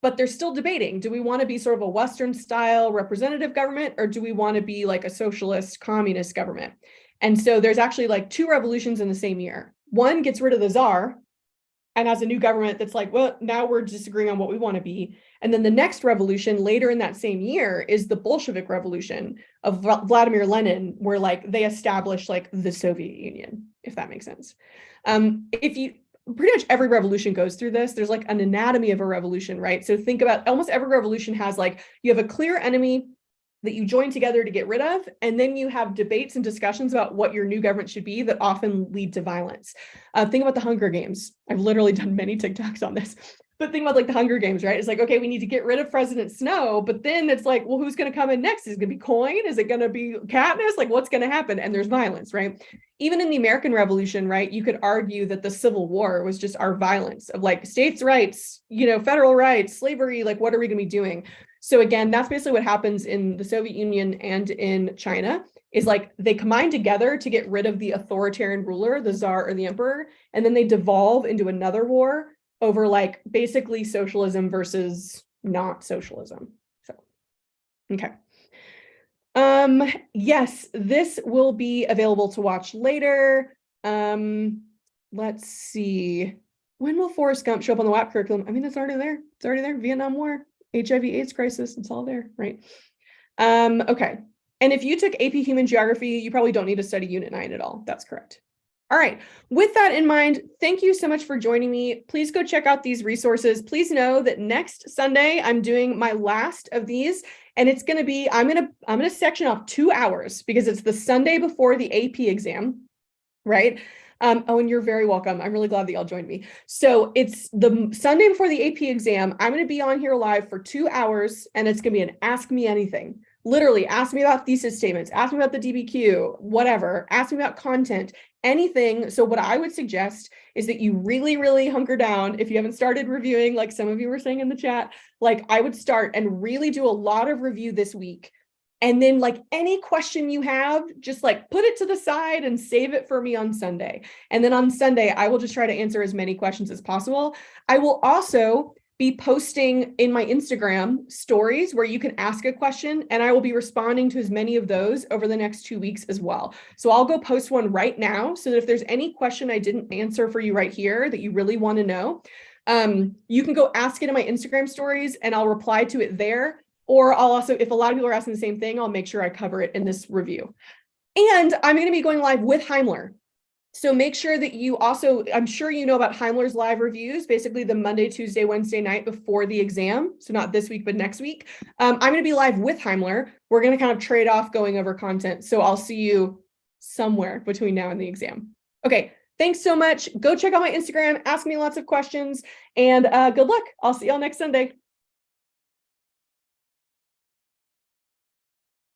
But they're still debating. Do we want to be sort of a Western-style representative government, or do we want to be like a socialist, communist government? And so there's actually like 2 revolutions in the same year. One gets rid of the czar and has a new government that's like, well, now we're disagreeing on what we want to be. And then the next revolution later in that same year is the Bolshevik Revolution of Vladimir Lenin, where like they establish like the Soviet Union, if that makes sense. Pretty much every revolution goes through this. There's like an anatomy of a revolution, right? So think about almost every revolution has like, you have a clear enemy that you join together to get rid of, and then you have debates and discussions about what your new government should be that often lead to violence. Think about the Hunger Games. I've literally done many TikToks on this, but think about like the Hunger Games, right? It's like, okay, we need to get rid of President Snow, but then it's like, well, who's going to come in next? Is it going to be Coin? Is it going to be Katniss? Like, what's going to happen? And there's violence, right? Even in the American Revolution, right, you could argue that the Civil War was just our violence of like states' rights, federal rights, slavery, like, what are we going to be doing? So again, that's basically what happens in the Soviet Union and in China, is like they combine together to get rid of the authoritarian ruler, the czar or the emperor, and then they devolve into another war over like basically socialism versus not socialism. So, okay. Yes, this will be available to watch later. Let's see. When will Forrest Gump show up on the WAP curriculum? I mean, it's already there. It's already there. Vietnam War, HIV/AIDS crisis. It's all there, right? Okay. And if you took AP Human Geography, you probably don't need to study Unit 9 at all. That's correct. All right. With that in mind, thank you so much for joining me. Please go check out these resources. Please know that next Sunday, I'm doing my last of these, and it's going to be, I'm going to section off 2 hours because it's the Sunday before the AP exam, right? Oh, and you're very welcome. I'm really glad that y'all joined me. So it's the Sunday before the AP exam. I'm going to be on here live for 2 hours, and it's going to be an Ask Me Anything. Literally, ask me about thesis statements, ask me about the DBQ, whatever, ask me about content, anything. So what I would suggest is that you really, really hunker down. If you haven't started reviewing, like some of you were saying in the chat, like I would start and really do a lot of review this week. And then like any question you have, just like put it to the side and save it for me on Sunday. And then on Sunday, I will just try to answer as many questions as possible. I will also be posting in my Instagram stories where you can ask a question, and I will be responding to as many of those over the next 2 weeks as well. So I'll go post one right now so that if there's any question I didn't answer for you right here that you really want to know, you can go ask it in my Instagram stories and I'll reply to it there. Or I'll also, if a lot of people are asking the same thing, I'll make sure I cover it in this review. And I'm going to be going live with Heimler. So make sure that you also, I'm sure you know about Heimler's live reviews, basically the Monday, Tuesday, Wednesday night before the exam. So not this week, but next week. I'm going to be live with Heimler. We're going to kind of trade off going over content. So I'll see you somewhere between now and the exam. Okay, thanks so much. Go check out my Instagram, ask me lots of questions, and good luck. I'll see y'all next Sunday.